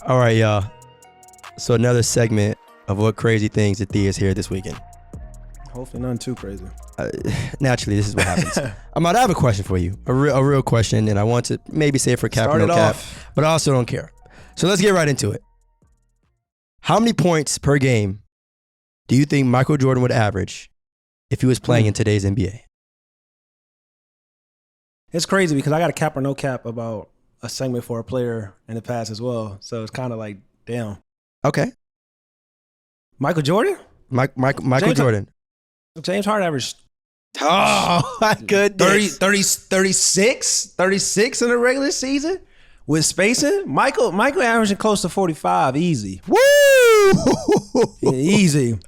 All right, y'all. So another segment of What Crazy Things that Thea is here this weekend. Hopefully nothing too crazy. Naturally, this is what happens. I have a question for you, a real question, and I want to maybe say it for cap or no cap, but I also don't care. So let's get right into it. How many points per game do you think Michael Jordan would average if he was playing in today's NBA? It's crazy because I got a cap or no cap about a segment for a player in the past as well. So it's kind of like, damn. Okay. Michael Jordan? Michael Jordan. James Harden averaged my goodness. 36 in the regular season with spacing. Michael averaging close to 45 easy. Woo! Yeah, easy.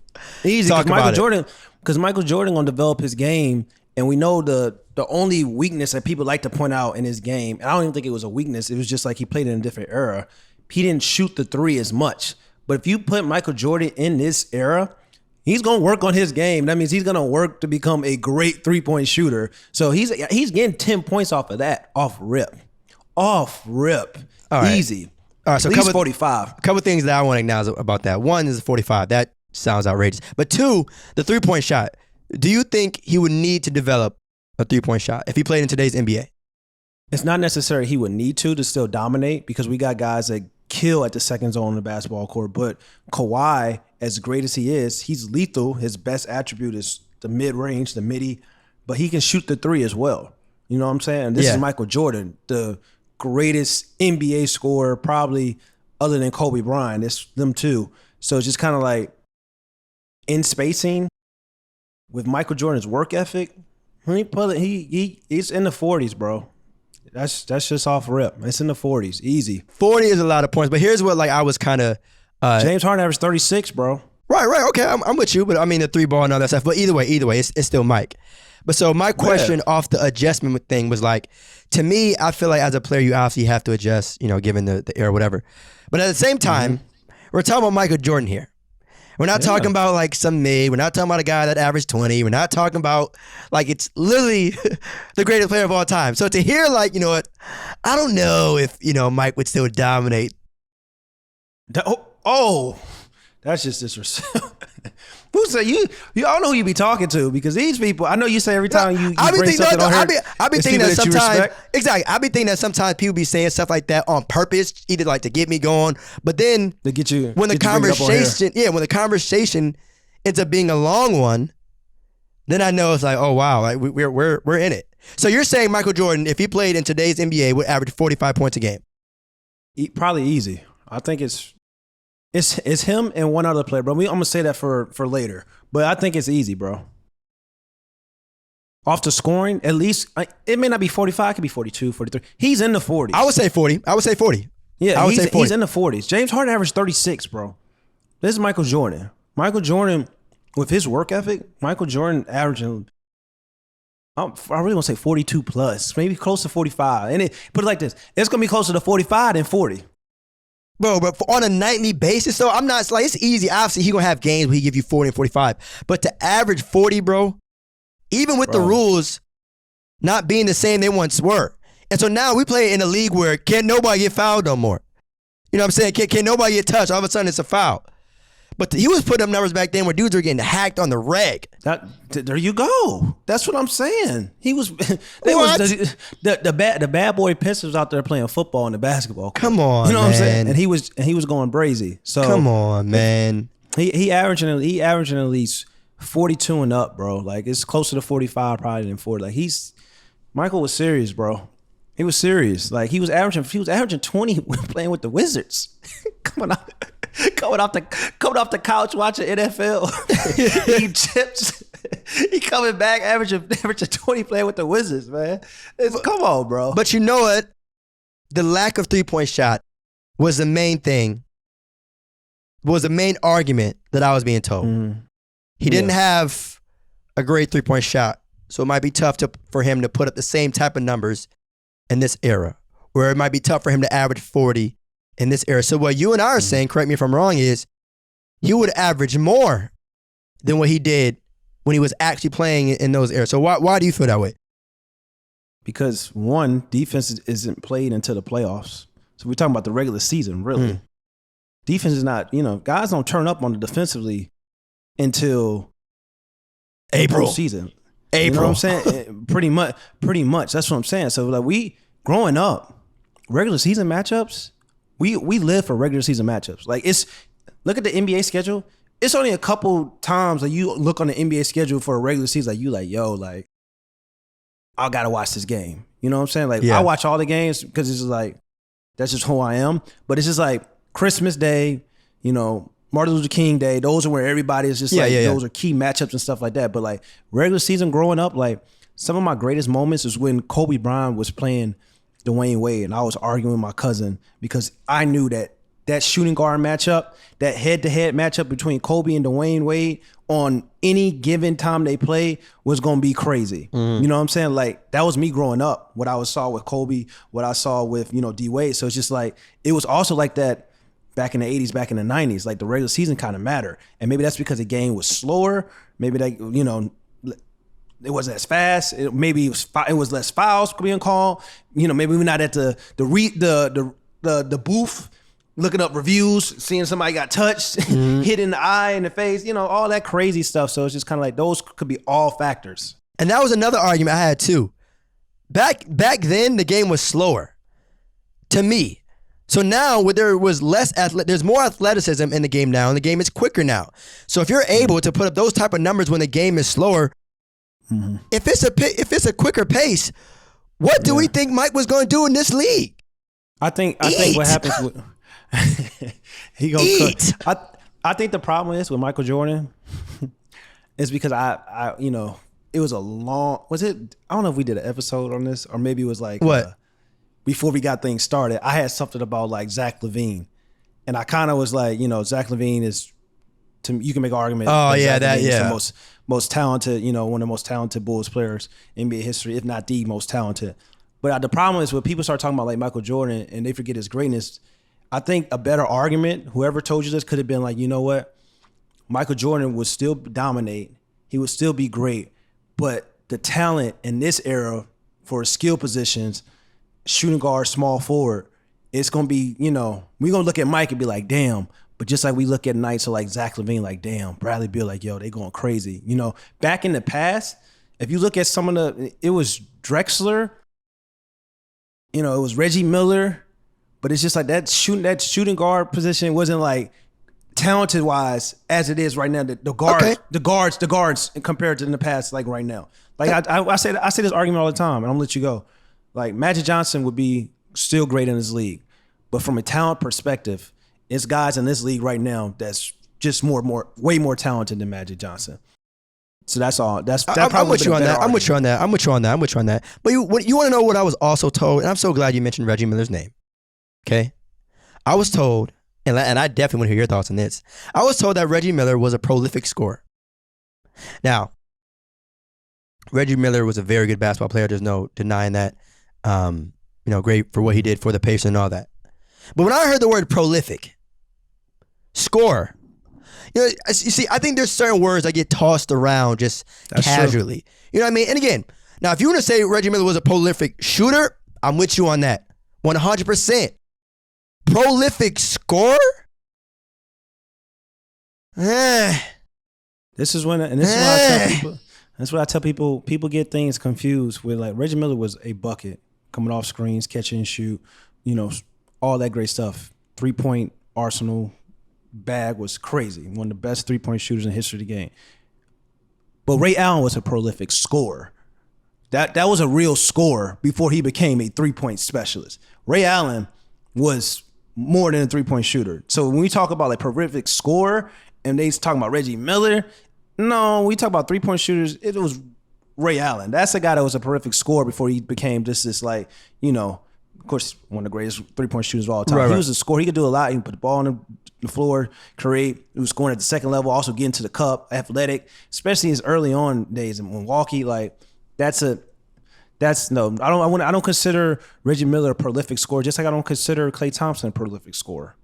Talk about it. Because Michael Jordan gonna develop his game, and we know the only weakness that people like to point out in his game, and I don't even think it was a weakness, it was just like he played in a different era. He didn't shoot the three as much. But if you put Michael Jordan in this era, he's going to work on his game. That means he's going to work to become a great three-point shooter. So he's getting 10 points off of that, off rip. All right. Easy. All right, so at least 45. A couple things that I want to acknowledge about that. One is 45. That sounds outrageous. But two, the three-point shot. Do you think he would need to develop a three-point shot if he played in today's NBA? It's not necessary he would need to still dominate, because we got guys that kill at the second zone in the basketball court. But Kawhi, as great as he is, he's lethal. His best attribute is the mid-range, the midi, but he can shoot the three as well. You know what I'm saying? This is Michael Jordan, the greatest NBA scorer probably other than Kobe Bryant. It's them two. So it's just kind of like in spacing with Michael Jordan's work ethic, he's in the 40s, bro. That's just off rip. It's in the 40s, easy. 40 is a lot of points, but here's what I was kind of... James Harden averaged 36, bro. Right, okay, I'm with you, but I mean the three ball and all that stuff. But either way, it's still Mike. But so my question off the adjustment thing was like, to me, I feel like as a player, you obviously have to adjust, given the era, whatever. But at the same time, we're talking about Michael Jordan here. We're not talking about like some mid. We're not talking about a guy that averaged 20. We're not talking about like it's literally the greatest player of all time. So to hear like, you know what, I don't know if, Mike would still dominate. That's just disrespect. Who say you? You all know who you be talking to, because these people. I know you say every time you bring something on here. I be thinking that sometimes. Exactly. I be thinking that sometimes people be saying stuff like that on purpose, either like to get me going, but then to get you when the conversation ends up being a long one, then I know it's like, oh wow, like we're in it. So you're saying Michael Jordan, if he played in today's NBA, would average 45 points a game? Probably easy. I think it's him and one other player, bro. I'm going to say that for later. But I think it's easy, bro. Off the scoring, at least, it may not be 45. It could be 42, 43. He's in the 40s. I would say 40. Yeah, he's in the 40s. James Harden averaged 36, bro. This is Michael Jordan. Michael Jordan, with his work ethic, Michael Jordan averaging, I really want to say 42 plus, maybe close to 45. And put it like this, it's going to be closer to 45 than 40. Bro, but on a nightly basis, though, I'm not, like, it's easy. Obviously, he's going to have games where he give you 40 and 45. But to average 40, bro, even with the rules not being the same they once were. And so now we play in a league where can't nobody get fouled no more. You know what I'm saying? Can't nobody get touched. All of a sudden, it's a foul. But he was putting up numbers back then where dudes were getting hacked on the reg. There you go. That's what I'm saying. He was. The bad boy Pistons out there playing football in the basketball court. Come on, you know man. what I'm saying? And he was going brazy. So come on, man. He averaging at least 42 and up, bro. Like it's closer to 45 probably than 40. Like Michael was serious, bro. He was serious. Like he was averaging 20 when playing with the Wizards. Coming off the couch watching NFL. He chips. He coming back averaging 20 playing with the Wizards, man. Come on, bro. But you know what? The lack of three-point shot was the main thing. Was the main argument that I was being told. He didn't have a great three-point shot, so it might be tough for him to put up the same type of numbers in this era, where it might be tough for him to average 40 in this era. So what you and I are saying, correct me if I'm wrong, is he would average more than what he did when he was actually playing in those eras. So why do you feel that way? Because one, defense isn't played until the playoffs. So we're talking about the regular season, really. defense is not, guys don't turn up on the defensively until April season. April. You know what I'm saying? Pretty much. That's what I'm saying. So like we growing up, regular season matchups, we live for regular season matchups. Like look at the NBA schedule. It's only a couple times that you look on the NBA schedule for a regular season, like you like, yo, like I gotta watch this game. You know what I'm saying? Like I watch all the games because it's just like that's just who I am. But it's just like Christmas Day, Martin Luther King Day. Those are where everybody is just those are key matchups and stuff like that. But like regular season growing up, like some of my greatest moments is when Kobe Bryant was playing Dwayne Wade and I was arguing with my cousin because I knew that shooting guard matchup, that head-to-head matchup between Kobe and Dwayne Wade on any given time they play was going to be crazy. You know what I'm saying? Like, that was me growing up, what I saw with Kobe, what I saw with, D Wade. So it's just like, it was also like that back in the 80s, back in the 90s. Like, the regular season kind of mattered. And maybe that's because the game was slower. Maybe it wasn't as fast. Maybe it was less fouls being called. Maybe we're not at the booth looking up reviews, seeing somebody got touched, hit in the eye, in the face, all that crazy stuff. So it's just kind of like those could be all factors. And that was another argument I had too. Back then, the game was slower to me. So now there was there's more athleticism in the game now, and the game is quicker now. So if you're able to put up those type of numbers when the game is slower, if it's a quicker pace, what do we think Mike was going to do in this league? I think what happens with he gonna cook. I think the problem is with Michael Jordan is because I it was a long, was it? I don't know if we did an episode on this or maybe it was like what before we got things started. I had something about like Zach LaVine, and I kind of was like, Zach LaVine is, you can make an argument. The most talented, one of the most talented Bulls players in NBA history, if not the most talented. But the problem is when people start talking about like Michael Jordan and they forget his greatness. I think a better argument, whoever told you this, could have been like, you know what? Michael Jordan would still dominate. He would still be great. But the talent in this era for skill positions, shooting guard, small forward, it's going to be, we're going to look at Mike and be like, damn. But just like we look at nights of like Zach LaVine, like, damn, Bradley Beal, like, yo, they going crazy. Back in the past, if you look at it was Drexler, it was Reggie Miller. But it's just like that shooting guard position wasn't like talented wise as it is right now. The guards compared to in the past, like right now. Like I say this argument all the time, and I'm gonna let you go. Like Magic Johnson would be still great in this league, but from a talent perspective, it's guys in this league right now that's just way more talented than Magic Johnson. So that's all. I'm with you on that. I'm with you on that. But you want to know what I was also told, and I'm so glad you mentioned Reggie Miller's name. Okay, I was told, and I definitely want to hear your thoughts on this. I was told that Reggie Miller was a prolific scorer. Now, Reggie Miller was a very good basketball player. There's no denying that. Great for what he did for the Pacers and all that. But when I heard the word prolific, scorer, you see, I think there's certain words that get tossed around just casually. True. You know what I mean? And again, now if you want to say Reggie Miller was a prolific shooter, I'm with you on that, 100%. Prolific scorer? This is when, and this is why I tell people. That's what I tell people. People get things confused with like Reggie Miller was a bucket, coming off screens, catch and shoot, all that great stuff. 3-point arsenal bag was crazy. One of the best 3-point shooters in the history of the game. But Ray Allen was a prolific scorer. That was a real scorer before he became a 3-point specialist. Ray Allen was more than a 3-point shooter. So when we talk about like prolific scorer and they talking about Reggie Miller, no, we talk about 3-point shooters, it was Ray Allen. That's the guy that was a prolific scorer before he became just this like, of course, one of the greatest 3-point shooters of all time. Right. He was a scorer. He could do a lot. He could put the ball on the floor, create. He was scoring at the second level, also getting to the cup, athletic, especially his early on days in Milwaukee. Like I don't consider Reggie Miller a prolific scorer, just like I don't consider Klay Thompson a prolific scorer.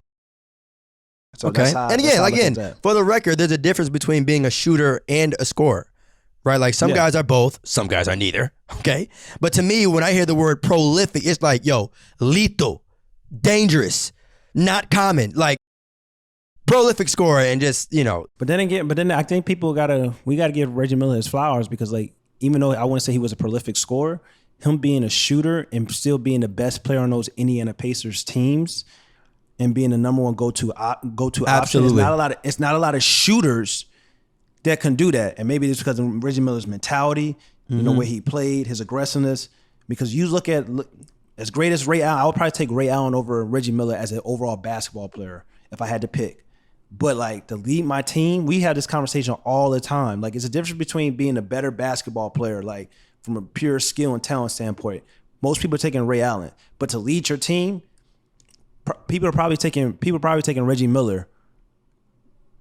So okay. And again, for the record, there's a difference between being a shooter and a scorer, right? Like some guys are both, some guys are neither, okay? But to me, when I hear the word prolific, it's like, lethal, dangerous, not common. Like prolific scorer and just, But then I think we gotta give Reggie Miller his flowers because like even though I wouldn't say he was a prolific scorer, him being a shooter and still being the best player on those Indiana Pacers teams and being the number one go-to option. It's not a lot of shooters that can do that. And maybe it's because of Reggie Miller's mentality, where he played, his aggressiveness. Because you look as great as Ray Allen, I would probably take Ray Allen over Reggie Miller as an overall basketball player if I had to pick. But like to lead my team, we have this conversation all the time. Like it's a difference between being a better basketball player, like from a pure skill and talent standpoint. Most people are taking Ray Allen, but to lead your team, people are probably taking Reggie Miller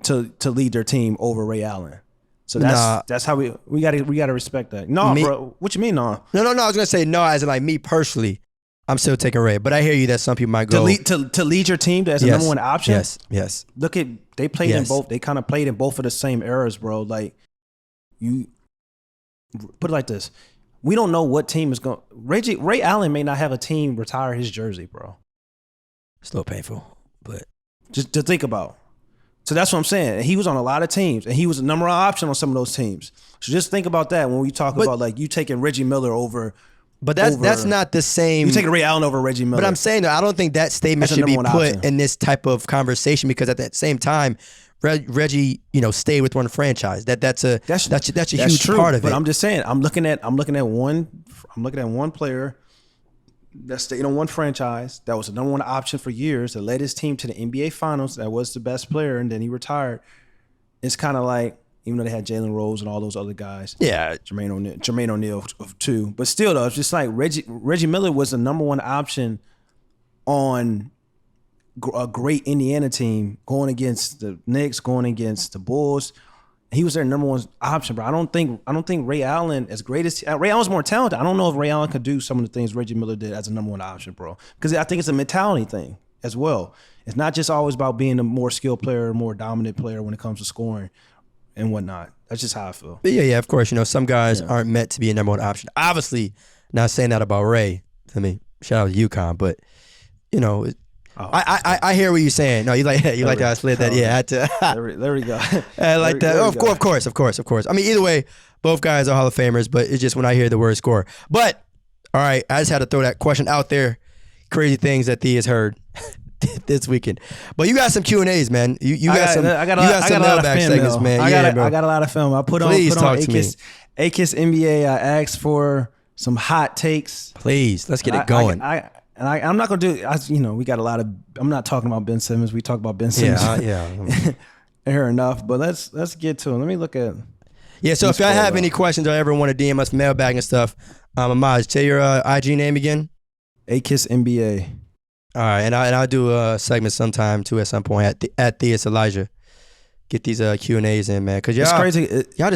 to lead their team over Ray Allen. So that's how we gotta respect that. No, bro, what you mean no? No. I was gonna say no, as in like me personally, I'm still taking Ray, but I hear you that some people might go to lead your team as a number one option. Yes. Look at they played in both. They kind of played in both of the same eras, bro. Like you put it like this: we don't know what team is going. Ray Allen may not have a team retire his jersey, bro. It's a little painful, but just to think about. So that's what I'm saying. He was on a lot of teams, and he was a number one option on some of those teams. So just think about that when we talk about like you taking Reggie Miller over. But that's not the same. You taking Ray Allen over Reggie Miller. But I'm saying that I don't think that statement should be put in this type of conversation because at that same time, Reggie, stayed with one franchise. That's a huge part of it. But I'm just saying, I'm looking at one player that stayed on one franchise that was the number one option for years, that led his team to the NBA Finals, that was the best player, and then he retired. It's kind of like, even though they had Jalen Rose and all those other guys. Yeah. Jermaine O'Neal too. But still though, it's just like Reggie Miller was the number one option on a great Indiana team going against the Knicks, going against the Bulls. He was their number one option, bro. I don't think Ray Allen, as great as Ray Allen's more talented. I don't know if Ray Allen could do some of the things Reggie Miller did as a number one option, bro. Because I think it's a mentality thing as well. It's not just always about being a more skilled player, more dominant player when it comes to scoring and whatnot. That's just how I feel. But yeah, of course. Some guys aren't meant to be a number one option. Obviously, not saying that about Ray. I mean, shout out to UConn, but I hear what you're saying. No, you like that I slid that. Yeah, I had to. there we go. I like that. Of course. I mean, either way, both guys are Hall of Famers, but it's just when I hear the word score. But all right, I just had to throw that question out there. Crazy things that Thea has heard this weekend. But you got some Q&As, man. You got some mailbag segments, man. I got a lot of film. I put on AKIS NBA. I asked for some hot takes. Please, let's get it going. I'm not gonna do. We got a lot of. I'm not talking about Ben Simmons. We talked about Ben Simmons. Yeah. Here enough, but let's get to it. Let me look at. Yeah. So if y'all have any questions or ever want to DM us mailbag and stuff, Amaz, tell your IG name again. AKIS NBA. All right, and I'll do a segment sometime too at some point at Theus Elijah. Get these Q&As in, man, because y'all just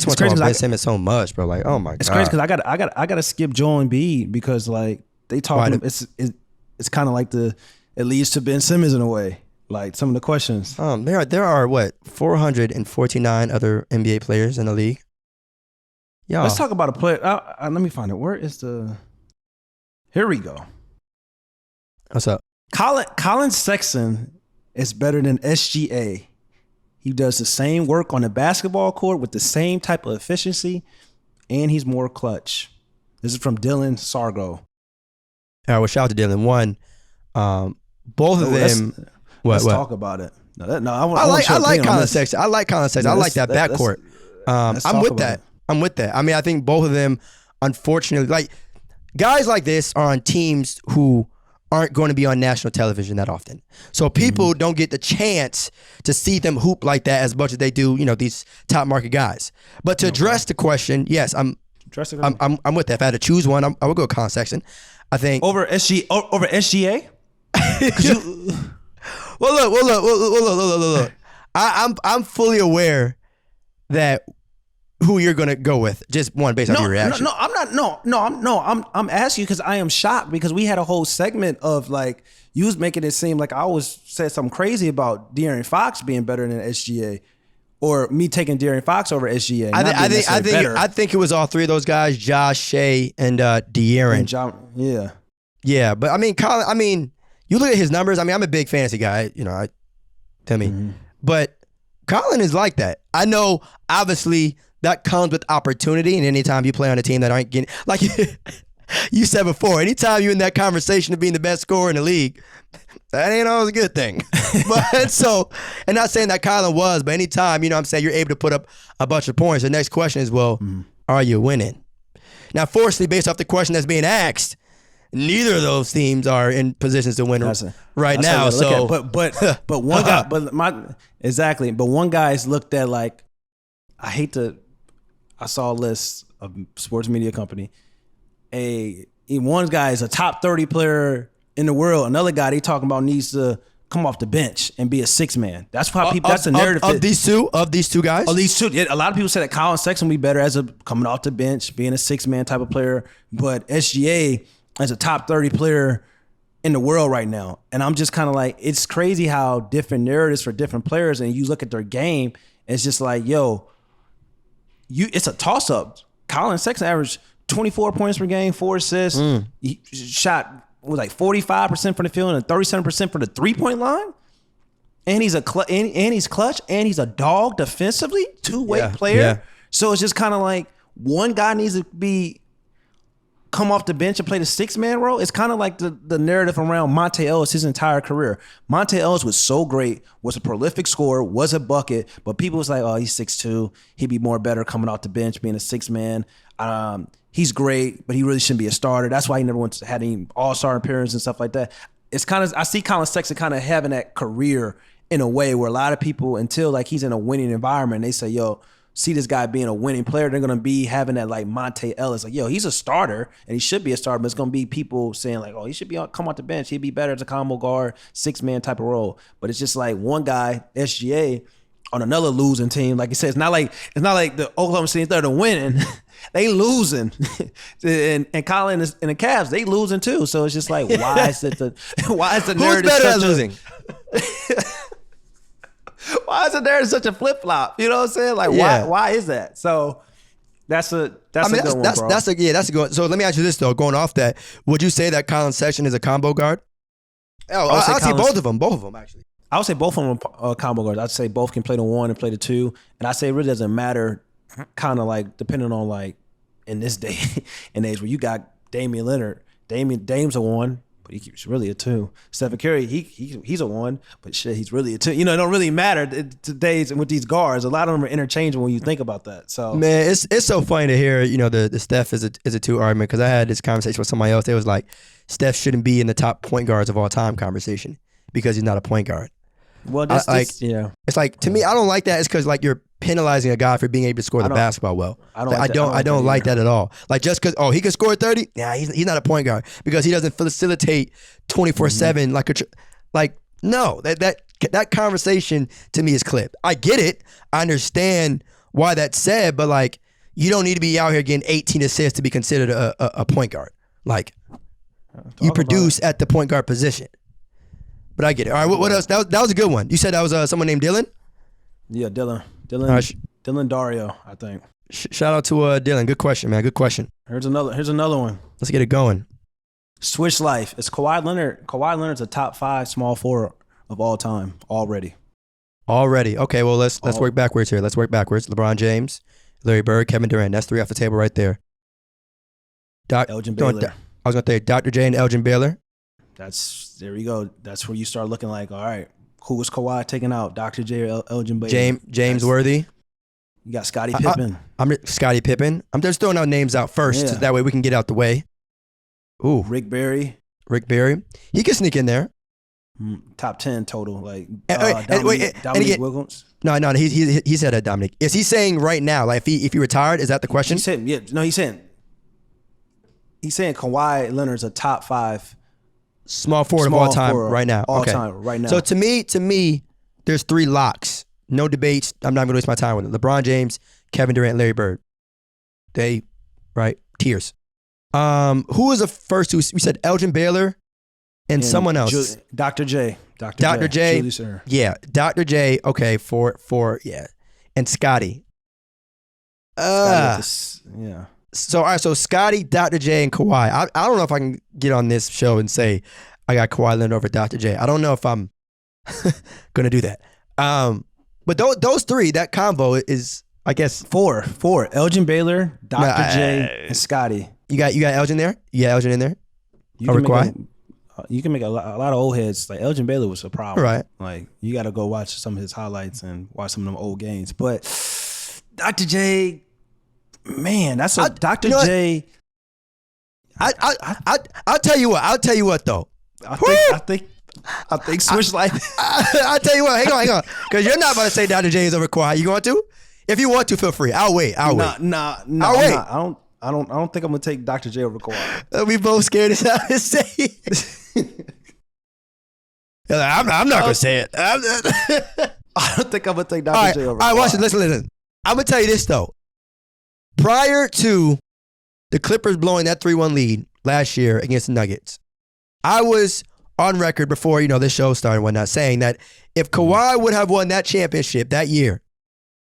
want to talk about Ben Simmons so much, bro. Like, oh my god, it's crazy because I got to skip Joel Embiid because like they talk. It's kind of like it leads to Ben Simmons in a way. Like some of the questions. There are what 449 other NBA players in the league. Yeah. Let's talk about a player. Let me find it. Where is the? Here we go. What's up? Collin Sexton is better than SGA. He does the same work on the basketball court with the same type of efficiency, and he's more clutch. This is from Dylan Sargo. All right, well, shout out to Dylan. One, both of them. Let's talk about it. I like Collin Sexton. I like Collin Sexton. I like that backcourt. I'm with that. I'm with that. I mean, I think both of them, unfortunately, like guys like this are on teams who aren't going to be on national television that often. So people don't get the chance to see them hoop like that as much as they do, these top market guys. But to address the question, yes, I'm with that. If I had to choose one, I would go Collin Sexton. I think over SGA. Well, look. I'm fully aware that who you're gonna go with, just one based on your reaction. I'm asking you because I am shocked because we had a whole segment of like you was making it seem like I always said something crazy about De'Aaron Fox being better than SGA, or me taking De'Aaron Fox over SGA. I think it was all three of those guys, Josh, Shea, and De'Aaron. Yeah, but I mean, Collin. I mean, you look at his numbers. I mean, I'm a big fantasy guy. But Collin is like that. I know, obviously, that comes with opportunity, and anytime you play on a team that aren't getting, like you said before, anytime you're in that conversation of being the best scorer in the league, that ain't always a good thing. But so, and not saying that Collin was, but anytime, you know what I'm saying, you're able to put up a bunch of points, the next question is, well, are you winning? Now, fortunately, based off the question that's being asked, neither of those teams are in positions to win right now. So, but one guy, but one guy's looked at like, I saw a list of sports media company. One guy is a top 30 player in the world. Another guy they talking about needs to come off the bench and be a six man. That's why people. That's the narrative of these two guys. Of these two, yeah, a lot of people say that Collin Sexton would be better as a coming off the bench, being a six man type of player. But SGA as a top 30 player in the world right now, and I'm just kind of like, it's crazy how different narratives for different players, and you look at their game, it's just like, yo, it's a toss up. Collin Sexton averaged 24 points per game, 4 assists. He shot was like 45% from the field and 37% from the 3-point line. And he's he's clutch, and he's a dog defensively, two-way player. Yeah. So it's just kind of like one guy needs to come off the bench and play the six-man role. It's kind of like the narrative around Monta Ellis his entire career. Monta Ellis was so great, was a prolific scorer, was a bucket, but people was like, oh, he's 6'2". He'd be more better coming off the bench, being a six-man. He's great, but he really shouldn't be a starter. That's why he never had any all-star appearance and stuff like that. It's kind of, I see Collin Sexton kind of having that career in a way where a lot of people, until like he's in a winning environment, they say, yo, see this guy being a winning player, they're going to be having that like Monta Ellis. Like, yo, he's a starter and he should be a starter, but it's going to be people saying like, oh, he should come off the bench. He'd be better as a combo guard, six-man type of role. But it's just like one guy, SGA, on another losing team. Like you said, it's not like the Oklahoma City Thunder winning. They losing. and Collin and the Cavs, they losing too. So it's just like, why is the narrative who's better at losing? Why is it there such a flip flop? You know what I'm saying? Like, why is that? So that's a good one, bro. That's a good one. So let me ask you this though. Going off that, would you say that Collin Sexton is a combo guard? Oh, I'll say both of them actually. I would say both of them are combo guards. I'd say both can play the one and play the two. And I say it really doesn't matter, kind of like depending on like in this day and age where you got Damian Leonard. Dame's a one, but he's really a two. Stephen Curry, he's a one, but shit, he's really a two. You know, it don't really matter today's with these guards. A lot of them are interchangeable when you think about that. So man, it's so funny to hear, you know, the Steph is a two argument, because I had this conversation with somebody else. They was like, Steph shouldn't be in the top point guards of all time conversation because he's not a point guard. Well, it's like, to me, I don't like that. It's because like you're penalizing a guy for being able to score the basketball well. I don't like that at all. Like just because he can score 30, he's not a point guard because he doesn't facilitate 24/7 like no, that conversation to me is clipped. I get it. I understand why that's said, but like you don't need to be out here getting 18 assists to be considered a point guard. Like you produce at the point guard position. But I get it. All right, what else? That was a good one. You said that was someone named Dylan? Yeah, Dylan. Right. Dylan Dario, I think. Shout out to Dylan. Good question, man. Good question. Here's another one. Let's get it going. Switch life. It's Kawhi Leonard. Kawhi Leonard's a top 5 small forward of all time already. Okay, well let's work backwards here. Let's work backwards. LeBron James, Larry Bird, Kevin Durant. That's 3 off the table right there. Elgin Baylor. I was gonna say Dr. J and Elgin Baylor. There you go. That's where you start looking like, all right, who was Kawhi taking out? Dr. J or Elgin Baylor? James Worthy. You got Scottie Pippen. I'm Scottie Pippen. I'm just throwing out names out first, so that way we can get out the way. Ooh, Rick Barry. He can sneak in there. Top 10 total. Like Dominique Wilkins. No. He said Dominic. Is he saying right now? Like if he retired, is that the question? He's saying Kawhi Leonard's a top 5 small forward of all time right now. So to me, there's 3 locks. No debates. I'm not going to waste my time with it. LeBron James, Kevin Durant, Larry Bird. Tiers. Who was the first two? We said Elgin Baylor and someone else. Dr. J. Dr. J. Yeah, Dr. J. Okay, and Scotty. Yeah. So all right, so Scotty, Dr. J, and Kawhi. I don't know if I can get on this show and say I got Kawhi Leonard over Dr. J. I don't know if I'm gonna do that. But those three, that combo is, I guess, four. Elgin Baylor, Dr. J, and Scotty. You got Elgin there? You got Elgin in there? You can make a lot of old heads. Like Elgin Baylor was a problem. Right. Like you got to go watch some of his highlights and watch some of them old games. But Dr. J, man, that's a Dr. J. I'll tell you what. I'll tell you what though. I think Swish Life. I'll tell you what. Hang on, because you're not about to say Dr. J is over Kawhi. You want to? If you want to, feel free. I'll wait. I'll wait. Nah. I'll wait. I don't think I'm gonna take Dr. J over Kawhi. We both scared as hell to say it. I'm not gonna say it. I don't think I'm gonna take Dr. J over Kawhi. All right, watch it. Listen. I'm gonna tell you this though. Prior to the Clippers blowing that 3-1 lead last year against the Nuggets, I was on record before this show started and whatnot, saying that if Kawhi would have won that championship that year,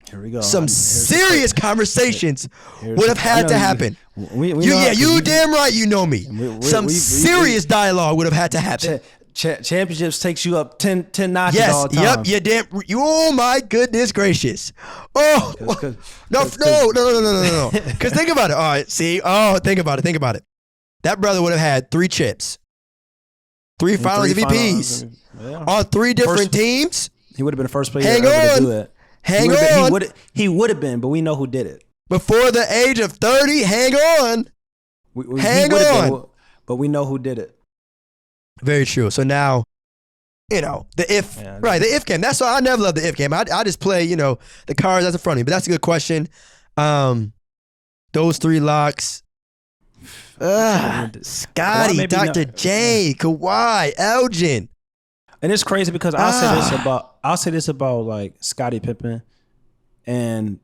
here we go. Some serious conversations would have had to happen. You damn right you know me. Some serious dialogue would have had to happen. Championships takes you up 10 notches all the time. Yep, oh my goodness gracious. Oh, no. Because think about it. All right, see? Oh, think about it. That brother would have had 3 chips. 3 finals MVPs on 3 different teams. He would have been the first player ever to do it. Hang on. He would have been, but we know who did it. Before the age of 30, hang on. Hang on. But we know who did it. Very true. So now, the if game. That's why I never loved the if game. I just play, the cards that's in front of me. But that's a good question. Those 3 locks. Scotty, Dr. J, Kawhi, Elgin. And it's crazy because I'll say this about like Scottie Pippen, and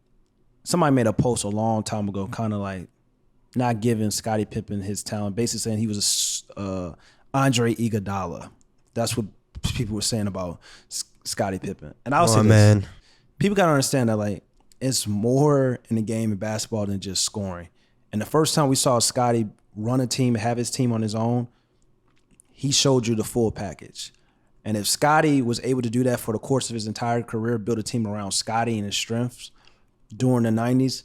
somebody made a post a long time ago, kind of like not giving Scottie Pippen his talent, basically saying he was Andre Iguodala. That's what people were saying about Scottie Pippen. And I'll say this, man. People gotta understand that like it's more in the game of basketball than just scoring. And the first time we saw Scottie run a team, have his team on his own, he showed you the full package. And if Scottie was able to do that for the course of his entire career, build a team around Scottie and his strengths during the 90s,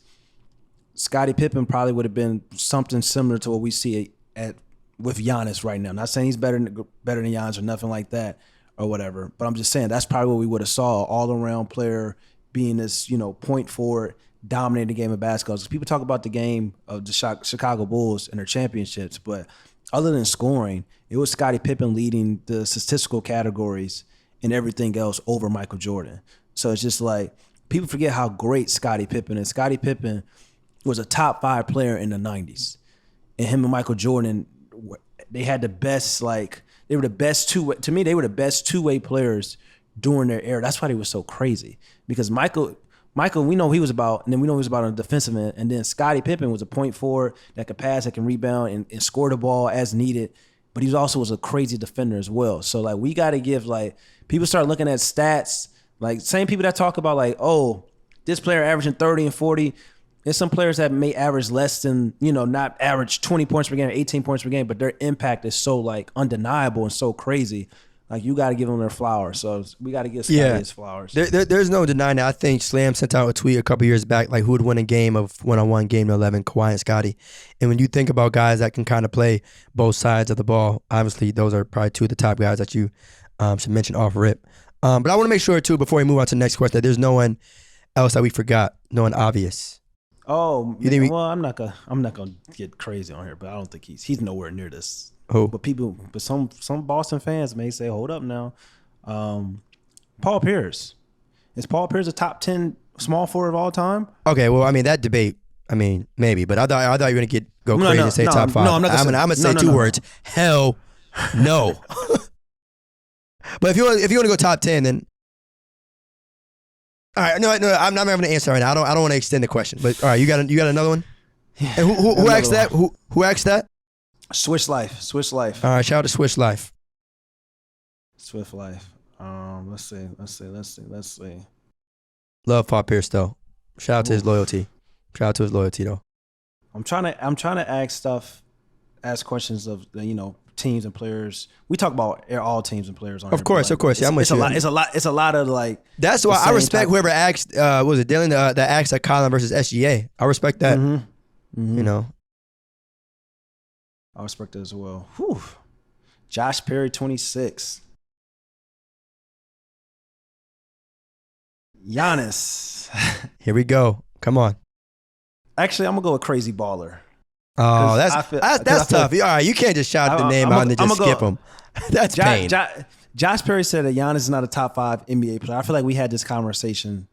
Scottie Pippen probably would have been something similar to what we see with Giannis right now. I'm not saying he's better than Giannis or nothing like that or whatever, but I'm just saying that's probably what we would have saw, all-around player being this, point forward, dominating the game of basketball. Because people talk about the game of the Chicago Bulls and their championships, but other than scoring, it was Scottie Pippen leading the statistical categories and everything else over Michael Jordan. So it's just like people forget how great Scottie Pippen is. Scottie Pippen was a top 5 player in the 90s. And him and Michael Jordan, they had the best, they were the best two-way players during their era. That's why they were so crazy. Because Michael, we know he was about, and then we know he was about on the defensive end. And then Scottie Pippen was a point forward that could pass, that can rebound and score the ball as needed. But he also was a crazy defender as well. So we got to give people start looking at stats, same people that talk about this player averaging 30 and 40. There's some players that may average less than, not average 20 points per game, 18 points per game, but their impact is so undeniable and so crazy. You got to give them their flowers. So we got to give Scottie his flowers. There's no denying that. I think Slam sent out a tweet a couple years back, who would win a game of one-on-one, game 11, Kawhi and Scottie. And when you think about guys that can kind of play both sides of the ball, obviously those are probably 2 of the top guys that you should mention off rip. But I want to make sure too, before we move on to the next question, that there's no one else that we forgot, no one obvious. Oh, I'm not gonna get crazy on here, but I don't think he's nowhere near this. Who? But some Boston fans may say, hold up now. Paul Pierce. Is Paul Pierce a top 10 small forward of all time? Okay, well, that debate, maybe, but I thought you were gonna go crazy and say top 5. No, I'm not I'm gonna say 2 words. Hell no. But if you want to go top 10, then all right. No, I'm not having to answer right now. I don't want to extend the question. But all right, you got another one? Yeah. And who asked that? Who asked that? Swish Life. All right, shout out to Swish Life. Swift Life. Let's see. Love Paul Pierce though. Shout out to his loyalty. I'm trying to ask questions of teams and players. We talk about all teams and players on Of course. Yeah, I'm with you. It's a lot of like. That's why I respect whoever asked. Was it Dylan that asked Collin versus SGA? I respect that. Mm-hmm. You know. I respect that as well. Whew. Josh Perry, 26. Giannis. Here we go. Come on. Actually, I'm gonna go with Crazy Baller. Oh, that's tough. All right, you can't just shout the name out and just skip him. That's pain. Josh Perry said that Giannis is not a top 5 NBA player. I feel like we had this conversation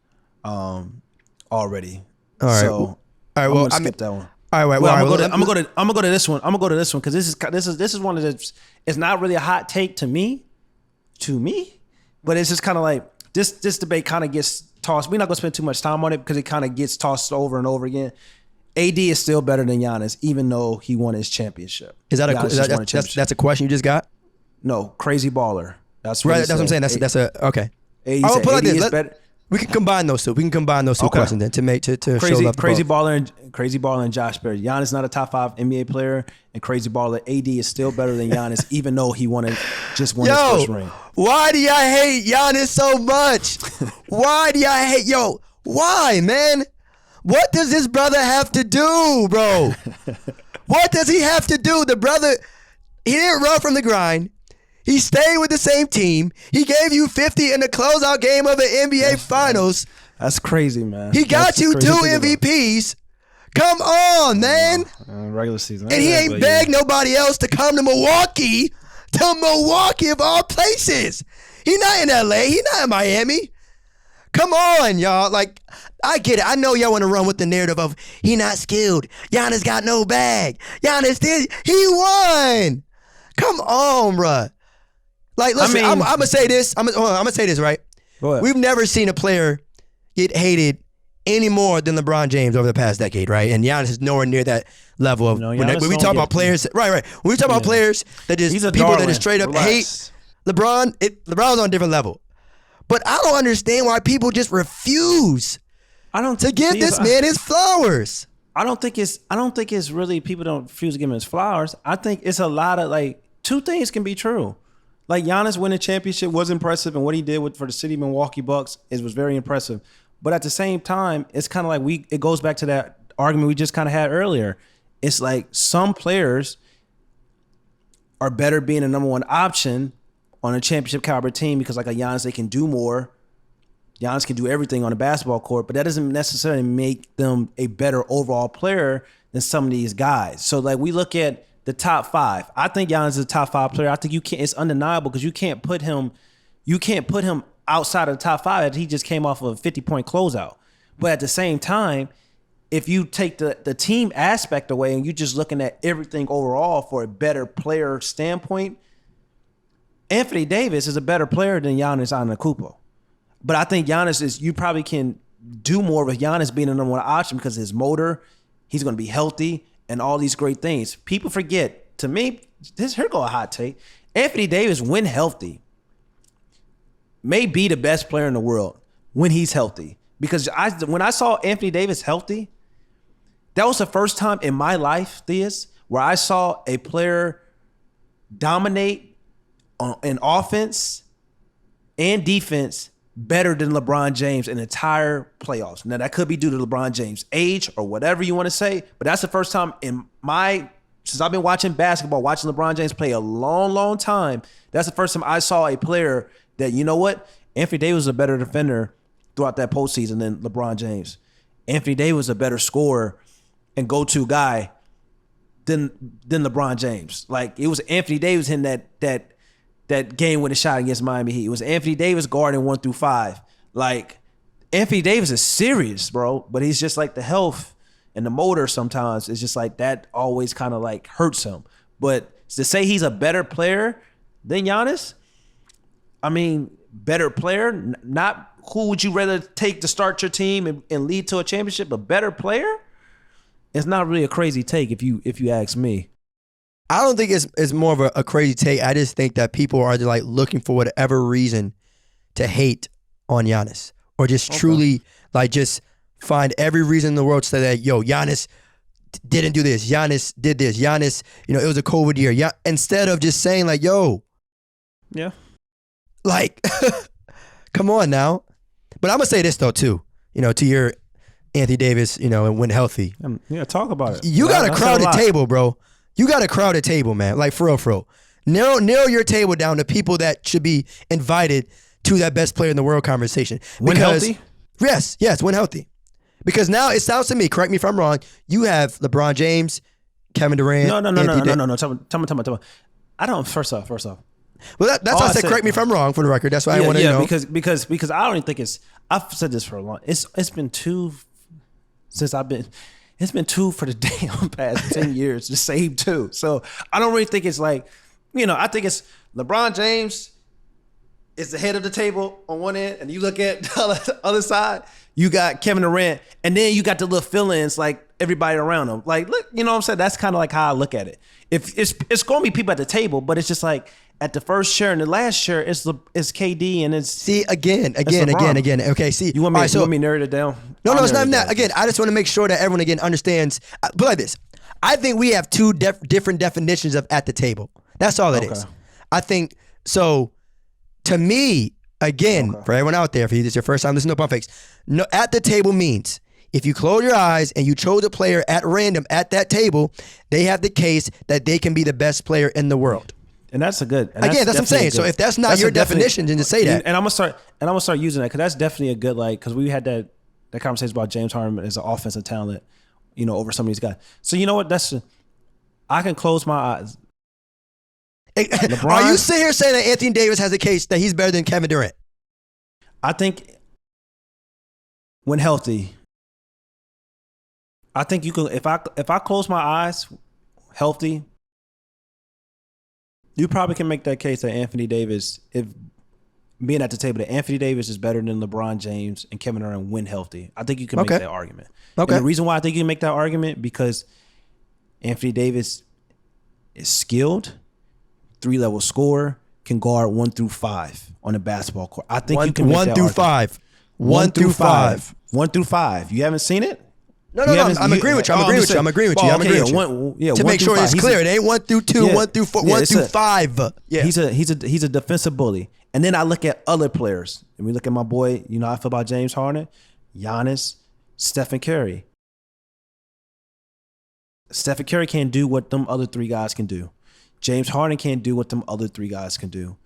already. All right. So all right. I'm Well, gonna skip that one. All right. Well, I'm gonna go to this one. I'm gonna go to this one because this is one of the. It's not really a hot take to me, but it's just kind of like this debate kind of gets tossed. We're not gonna spend too much time on it because it kind of gets tossed over and over again. AD is still better than Giannis, even though he won his championship. Is that that's a question you just got? No, Crazy Baller. That's right. That's what I'm saying. That's a okay. I'll put like this. We can combine those two. Questions then to show love. Crazy Baller and Josh Perry. Giannis is not a top 5 NBA player, and Crazy Baller AD is still better than Giannis, even though he won his first ring. Why do y'all hate Giannis so much? Why do y'all hate Why, man? What does this brother have to do, bro? What does he have to do? The brother, he didn't run from the grind. He stayed with the same team. He gave you 50 in the closeout game of the NBA Finals. That's crazy, man. He got you 2 MVPs. Come on, man. Regular season. And he ain't begged nobody else to come to Milwaukee. To Milwaukee of all places. He not in LA. He not in Miami. Come on, y'all. Like, I get it. I know y'all want to run with the narrative of he not skilled. Giannis got no bag. Giannis did. He won. Come on, bruh. Like, listen, I'm going to say this. I'm going to say this, right? We've never seen a player get hated any more than LeBron James over the past decade, right? And Giannis is nowhere near that level of when we talk about players, right. When we talk about players that just people that just straight up hate LeBron, LeBron's on a different level. But I don't understand why people just refuse to give this man his flowers. I don't think it's really people don't refuse to give him his flowers. I think it's a lot of like 2 things can be true. Like Giannis winning championship was impressive, and what he did for the city Milwaukee Bucks was very impressive. But at the same time, it's kind of like it goes back to that argument we just kind of had earlier. It's like some players are better being a number 1 option on a championship caliber team because like a Giannis, they can do more. Giannis can do everything on the basketball court, but that doesn't necessarily make them a better overall player than some of these guys. So like we look at the top 5. I think Giannis is a top 5 player. I think you can't. It's undeniable because you can't put him outside of the top 5. He just came off of a 50-point closeout. But at the same time, if you take the team aspect away and you're just looking at everything overall for a better player standpoint, Anthony Davis is a better player than Giannis Antetokounmpo. But I think you probably can do more with Giannis being the number 1 option because his motor, he's going to be healthy, and all these great things. People forget. To me, here go a hot take. Anthony Davis, when healthy, may be the best player in the world when he's healthy. Because when I saw Anthony Davis healthy, that was the first time in my life, Theus, where I saw a player dominate in offense and defense better than LeBron James in the entire playoffs. Now, that could be due to LeBron James' age or whatever you want to say, but that's the first time since I've been watching basketball, watching LeBron James play a long, long time, that's the first time I saw a player that, you know what? Anthony Davis was a better defender throughout that postseason than LeBron James. Anthony Davis was a better scorer and go-to guy than LeBron James. Like, it was Anthony Davis in that game-winning shot against Miami Heat. It was Anthony Davis guarding 1 through 5. Like, Anthony Davis is serious, bro, but he's just like the health and the motor sometimes is just like that always kind of like hurts him. But to say he's a better player than Giannis, I mean, better player, not who would you rather take to start your team and lead to a championship, a better player? It's not really a crazy take if you ask me. I don't think it's more of a crazy take. I just think that people are like looking for whatever reason to hate on Giannis or just truly like just find every reason in the world to say that, yo, Giannis didn't do this. Giannis did this. Giannis, it was a COVID year. Yeah, instead of just saying like, yo, yeah, like, come on now. But I'm gonna say this though too. To your Anthony Davis, and when healthy. Yeah, talk about it. You got a crowded table, bro. You got a crowded table, man. Like for real. Narrow your table down to people that should be invited to that best player in the world conversation. When healthy? Yes, when healthy. Because now it sounds to me, correct me if I'm wrong, you have LeBron James, Kevin Durant. No. Tell me. I don't. First off. Well, that's why I said correct me if I'm wrong for the record. That's why I want to know. Because I don't even think it's. I've said this for a long. It's been two since I've been. It's been two for the damn past 10 years. The same two. So I don't really think it's like. I think it's LeBron James is the head of the table on one end, and you look at the other side, you got Kevin Durant, and then you got the little fill-ins like everybody around him. Like, look, you know what I'm saying? That's kind of like how I look at it. If it's going to be people at the table, but it's just like at the first share and the last share, it's KD and it's again. Okay, see, you want me to narrow it down? No, it's not that. Again, I just want to make sure that everyone again understands. But like this, I think we have two different definitions of at the table. That's all it is. I think so. To me, again, for everyone out there, if this is your first time listening to Pump Fakes, no, at the table means if you close your eyes and you chose a player at random at that table, they have the case that they can be the best player in the world. And that's a good. Again, that's what I'm saying. So if that's not your definition, then just say that. And I'm gonna start using that because that's definitely a good because we had that conversation about James Harden as an offensive talent, over some of these guys. So you know what? I can close my eyes. LeBron, are you sitting here saying that Anthony Davis has a case that he's better than Kevin Durant? I think when healthy, I think you can. If I close my eyes, healthy, you probably can make that case that Anthony Davis, if being at the table, that Anthony Davis is better than LeBron James and Kevin Durant when healthy. I think you can make that argument. Okay. And the reason why I think you can make that argument because Anthony Davis is skilled. 3-level scorer, can guard 1 through 5 on the basketball court. I think you can make 1 through 5. 1 through 5. 1 through 5. You haven't seen it? No. I'm agreeing with you. I'm agreeing with you. To make sure it's clear, it ain't 1 through 2, 1 through 4, 1 through 5. Yeah. He's a defensive bully. And then I look at other players. And we look at my boy, how I feel about James Harden, Giannis, Stephen Curry. Stephen Curry can't do what them other three guys can do. James Harden can't do what them other three guys can do.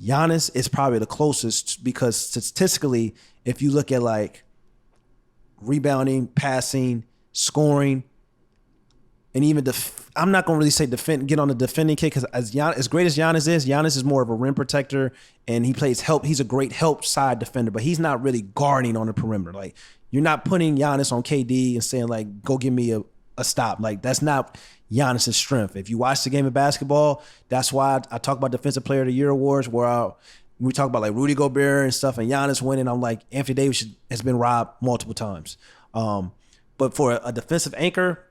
Giannis is probably the closest because statistically, if you look at like rebounding, passing, scoring, and even I'm not going to really say get on the defending kick because as great as Giannis is more of a rim protector and he plays help. He's a great help side defender, but he's not really guarding on the perimeter. Like you're not putting Giannis on KD and saying like, go give me a stop. Like that's not Giannis' strength. If you watch the game of basketball, that's why I talk about Defensive Player of the Year awards where we talk about like Rudy Gobert and stuff and Giannis winning. I'm like, Anthony Davis has been robbed multiple times. But for a defensive anchor,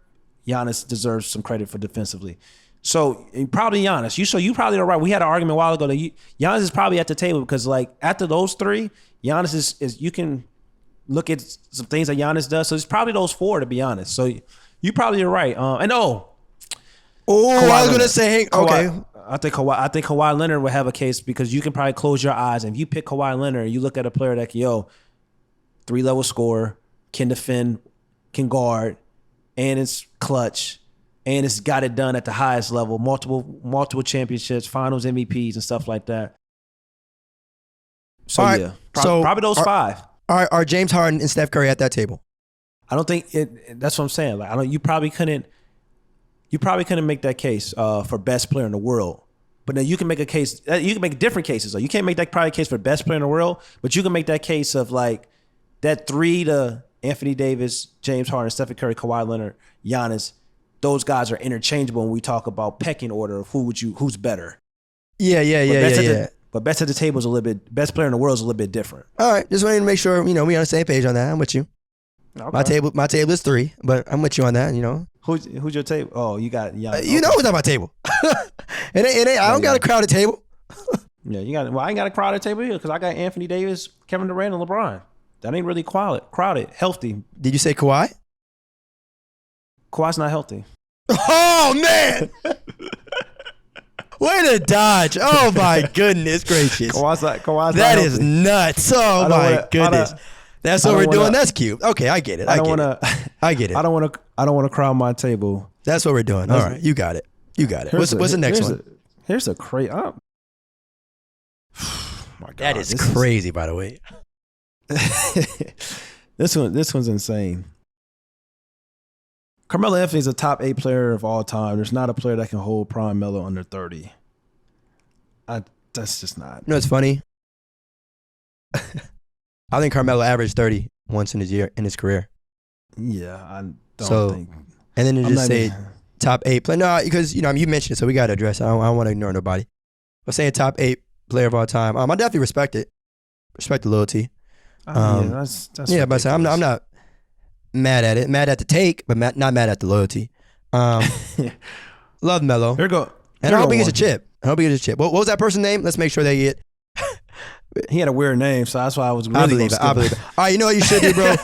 Giannis deserves some credit for defensively. So probably Giannis. You probably are right. We had an argument a while ago that Giannis is probably at the table because like after those three, Giannis is you can look at some things that Giannis does. So it's probably those four to be honest. So you probably are right. I was gonna say, okay. I think Kawhi Leonard would have a case because you can probably close your eyes and if you pick Kawhi Leonard, you look at a player that 3-level scorer, can defend, can guard, and it's clutch, and it's got it done at the highest level, multiple championships, finals MVPs, and stuff like that. So right. Probably those five. Are James Harden and Steph Curry at that table? I don't think it. That's what I'm saying. Like you probably couldn't make that case for best player in the world. But then you can make a case. You can make different cases. You can't make that probably case for best player in the world. But you can make that case of like that 3 to Anthony Davis, James Harden, Stephen Curry, Kawhi Leonard, Giannis. Those guys are interchangeable when we talk about pecking order of who's better. Yeah. But best at the table is a little bit. Best player in the world is a little bit different. All right, just wanted to make sure we on the same page on that. I'm with you. Okay. My table is 3, but I'm with you on that. Who's your table? Oh, you got Giannis. You know who's on my table. it ain't. I don't got a crowded table. Yeah, you got. Well, I ain't got a crowded table here because I got Anthony Davis, Kevin Durant, and LeBron. That ain't really crowded. Healthy. Did you say Kawhi? Kawhi's not healthy. Oh, man. Way to dodge. Oh, my goodness gracious. Kawhi's not that healthy. is nuts. Oh, my goodness. That's what we're doing. That's cute. Okay, I get it. I get it. I don't want to crowd my table. That's what we're doing. All right, you got it. What's the next one? Here's a crazy. Oh. My God, that is crazy, by the way. This one's insane. Carmelo Anthony's a top 8 player of all time. There's not a player that can hold prime Melo under 30. That's just not. You know what's funny? I think Carmelo averaged 30 once in his career. Yeah, I don't think. And then to just say top 8 player. No, because you mentioned it, so we got to address it. I don't want to ignore nobody. But saying top 8 player of all time, I definitely respect it. Respect the loyalty. That's yeah, but I'm not mad at it. Mad at the take, but not mad at the loyalty. Love Melo. Here we go. And I hope he gets a chip. What was that person's name? Let's make sure they get. He had a weird name, so that's why I was really. I believe it. All right, you know what you should do, bro?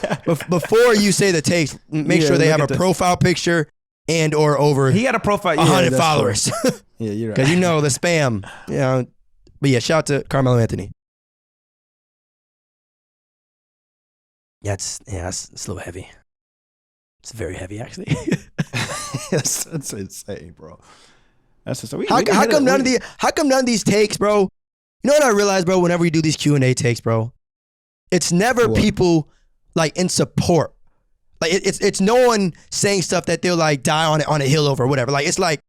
Before you say the takes, make sure they have a profile picture and or over. He had a profile. 100 followers. Yeah, you're right. Because the spam. But yeah, shout out to Carmelo Anthony. Yeah, it's a little heavy. It's very heavy, actually. That's insane, bro. That's insane. How come none of these takes, bro? You know what I realize, bro? Whenever we do these Q&A takes, bro, it's never people like in support. Like it's no one saying stuff that they'll like die on a hill over or whatever. Like it's like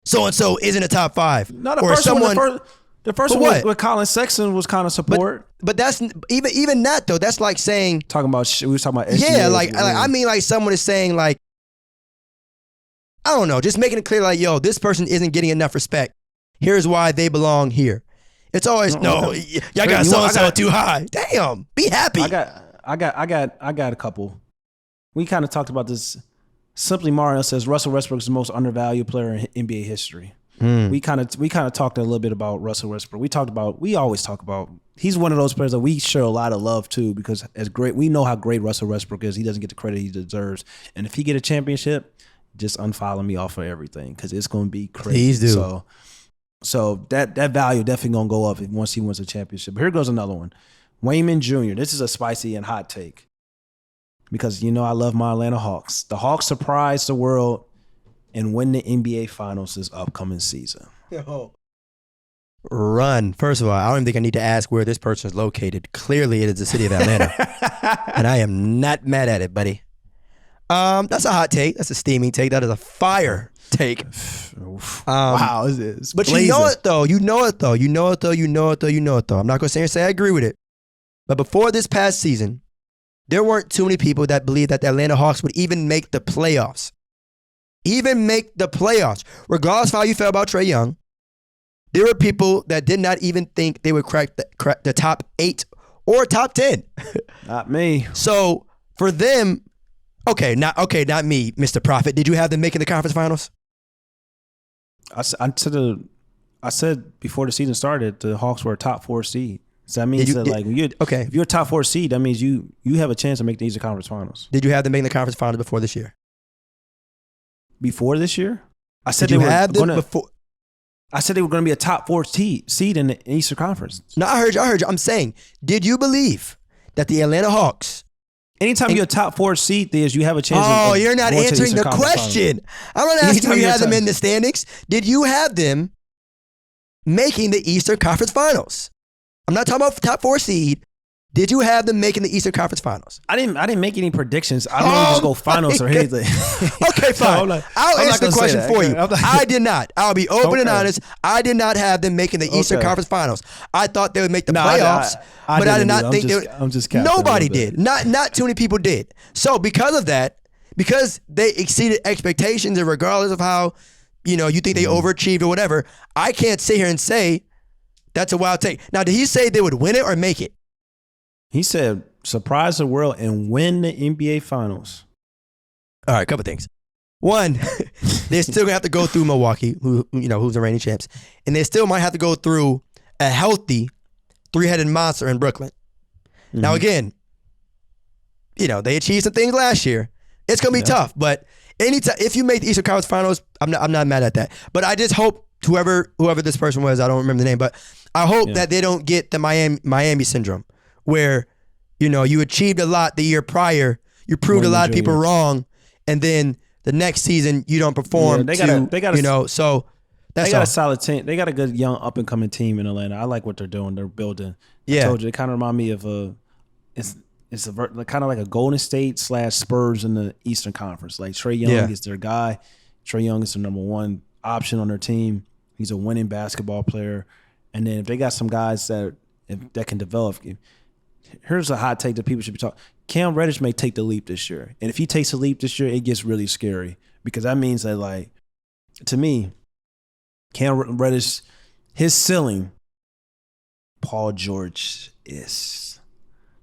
so and so isn't a top 5. No, the first one with Collin Sexton was kind of support. But that's even that though. That's like saying we was talking about SGA. Yeah, I mean like someone is saying like I don't know, just making it clear like yo, this person isn't getting enough respect. Here's why they belong here. It's always y'all got so too high. Damn, be happy. I got a couple. We kind of talked about this. Simply Mario says Russell Westbrook is the most undervalued player in NBA history. We kind of talked a little bit about Russell Westbrook. We always talk about he's one of those players that we show a lot of love to because we know how great Russell Westbrook is. He doesn't get the credit he deserves. And if he get a championship, just unfollow me off of everything because it's going to be crazy. Please do. So that value definitely going to go up once he wins a championship. But here goes another one. Wayman Jr. This is a spicy and hot take because I love my Atlanta Hawks. The Hawks surprised the world and win the NBA Finals this upcoming season. Run. First of all, I don't even think I need to ask where this person is located. Clearly, it is the city of Atlanta. And I am not mad at it, buddy. That's a hot take. That's a steaming take. That is a fire take. Wow. It's but blazing. You know it, though. I'm not going to say I agree with it. But before this past season, there weren't too many people that believed that the Atlanta Hawks would even make the playoffs. Regardless of how you felt about Trae Young, there were people that did not even think they would crack the top 8 or top 10. Not me. So for them, not me, Mr. Prophet. Did you have them making the conference finals? I said before the season started, the Hawks were a top 4 seed. So that means if you're a top 4 seed, that means you have a chance to make the Eastern Conference Finals. Did you have them making the conference finals before this year? Before this year? I said they were going to be a top 4 seed in the Eastern Conference. No, I heard you. I'm saying, did you believe that the Atlanta Hawks? Anytime you're a top 4 seed, you have a chance. You're not answering the question. I'm not asking you had them in the standings. Did you have them making the Eastern Conference Finals? I'm not talking about top 4 seed. Did you have them making the Eastern Conference Finals? I didn't make any predictions. I don't just go finals or anything. Okay, fine. I'll answer the question for you. I did not. I'll be open and honest. I did not have them making the Eastern Conference Finals. I thought they would make the playoffs, but I did not think they would. I'm just nobody did. Not too many people did. So because of that, because they exceeded expectations, and regardless of how you think they overachieved or whatever, I can't sit here and say that's a wild take. Now, did he say they would win it or make it? He said, surprise the world and win the NBA Finals. All right, a couple things. One, they're still going to have to go through Milwaukee, who's the reigning champs. And they still might have to go through a healthy 3-headed monster in Brooklyn. Now, again, they achieved some things last year. It's going to be tough. But anytime if you make the Eastern Conference Finals, I'm not mad at that. But I just hope whoever this person was, I don't remember the name, but I hope that they don't get the Miami syndrome, where you achieved a lot the year prior, you proved a lot of people wrong, and then the next season you don't perform. They got so. That's they got a solid team. They got a good young up and coming team in Atlanta. I like what they're doing. They're building. I told you, it kind of remind me of it's kind of like a Golden State / Spurs in the Eastern Conference. Like Trae Young is their guy. Trae Young is their number one option on their team. He's a winning basketball player. And then if they got some guys that can develop, here's a hot take that people should be talking. Cam Reddish may take the leap this year, and if he takes a leap this year, it gets really scary because that means that, like, to me, Cam Reddish, his ceiling, Paul George is.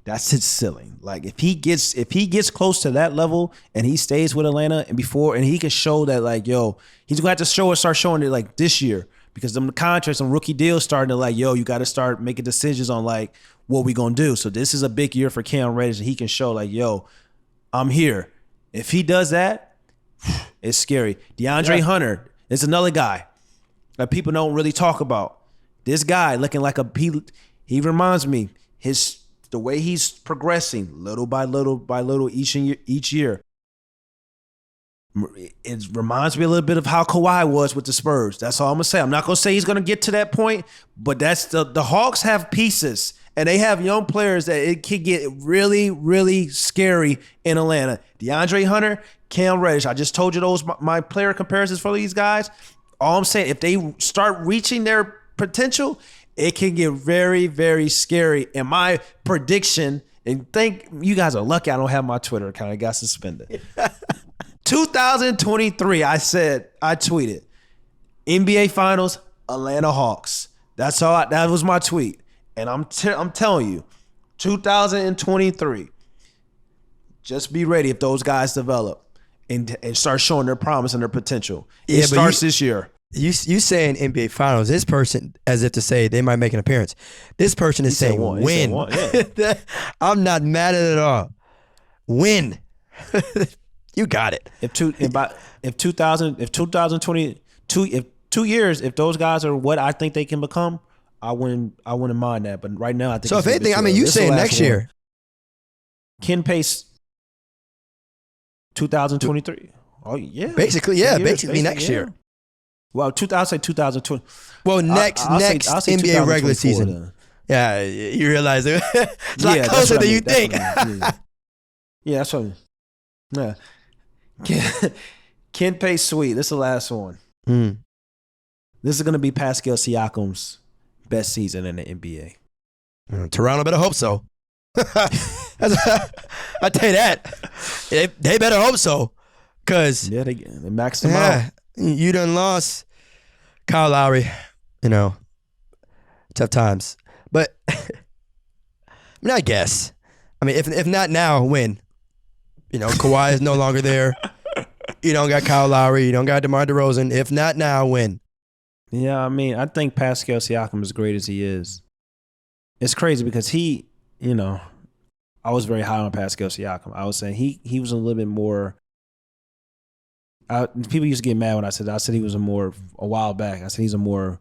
That's his ceiling. Like if he gets close to that level and he stays with Atlanta and he can show that, like, yo, he's gonna have to start showing it like this year because the contracts and rookie deals starting to, like, yo, you got to start making decisions on like what we gonna do. So this is a big year for Cam Reddish and he can show like, yo, I'm here. If he does that, it's scary. DeAndre Hunter is another guy that people don't really talk about. This guy looking like he reminds me the way he's progressing little by little each year. It reminds me a little bit of how Kawhi was with the Spurs. That's all I'm gonna say. I'm not gonna say he's gonna get to that point, but that's the Hawks have pieces and they have young players that it can get really, really scary in Atlanta. DeAndre Hunter, Cam Reddish. I just told you those my player comparisons for these guys. All I'm saying, if they start reaching their potential, it can get very, very scary. And my prediction, and thank you guys are lucky I don't have my Twitter account. I got suspended. 2023, I tweeted, NBA Finals, Atlanta Hawks. That was my tweet. And I'm telling you, 2023, just be ready if those guys develop and start showing their promise and their potential. It starts this year. You saying NBA Finals, this person, as if to say they might make an appearance. This person is saying win. I'm not mad at it at all. Win. You got it. If 2022, if 2 years, if those guys are what I think they can become, I wouldn't mind that. But right now, I think so. If anything, I mean, you saying next year. Ken Pace, 2023. Oh yeah, basically next year. Well, 2020. Well, next NBA regular season. Then. Yeah, you realize it. It's a lot closer than you think. Yeah, that's what. Yeah. Ken Pace Sweet. This is the last one. This is going to be Pascal Siakam's best season in the NBA. Toronto better hope so. I tell you that. They better hope so. Because they maxed them out. You done lost Kyle Lowry, tough times. But I guess. I mean, if not now, when? Kawhi is no longer there. You don't got Kyle Lowry. You don't got DeMar DeRozan. If not now, when? Yeah, I mean, I think Pascal Siakam, as great as he is, it's crazy because I was very high on Pascal Siakam. I was saying he was a little bit more. People used to get mad when I said he was a while back. I said he's more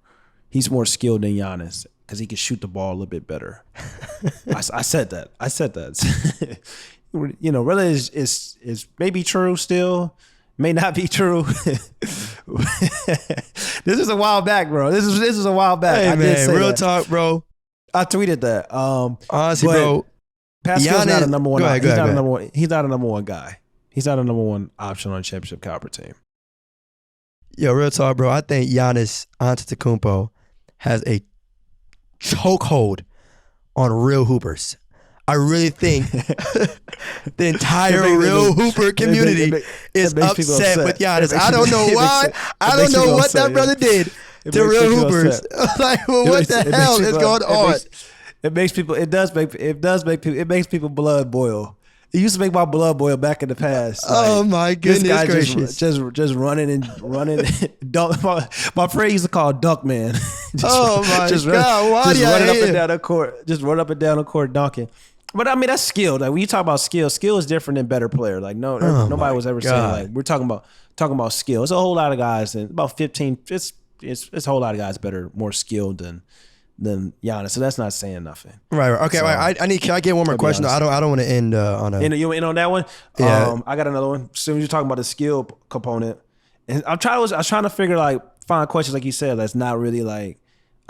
skilled than Giannis because he can shoot the ball a little bit better. I said that. Really is maybe true still, may not be true. This is a while back, bro. This is a while back. Hey, I man, real talk, bro. I tweeted that. Honestly, bro, Pascal's not a number one. He's not a number one. He's not a number one guy. He's not a number one option on a championship caliber team. Yo, real talk, bro. I think Giannis Antetokounmpo has a chokehold on real hoopers. I really think the entire real hooper community is upset with Giannis. I don't know why. I don't know what that brother did to real hoopers. Like, what the hell is going on? It makes people blood boil. It used to make my blood boil back in the past. Oh my goodness gracious! Just running. Dunk. My friend used to call Dunk Man. Oh my God! Why do you running up and down the court? Just run up and down the court dunking. But I mean, that's skill. Like when you talk about skill is different than better player. Like nobody was ever saying like we're talking about skill. It's a whole lot of guys and about 15. It's a whole lot of guys better, more skilled than Giannis. So that's not saying nothing. Right. Okay. So, right. Can I get one more question? I don't want to end on a. You in on that one? Yeah. I got another one. So you're talking about the skill component, and I was trying to figure find questions like you said that's not really like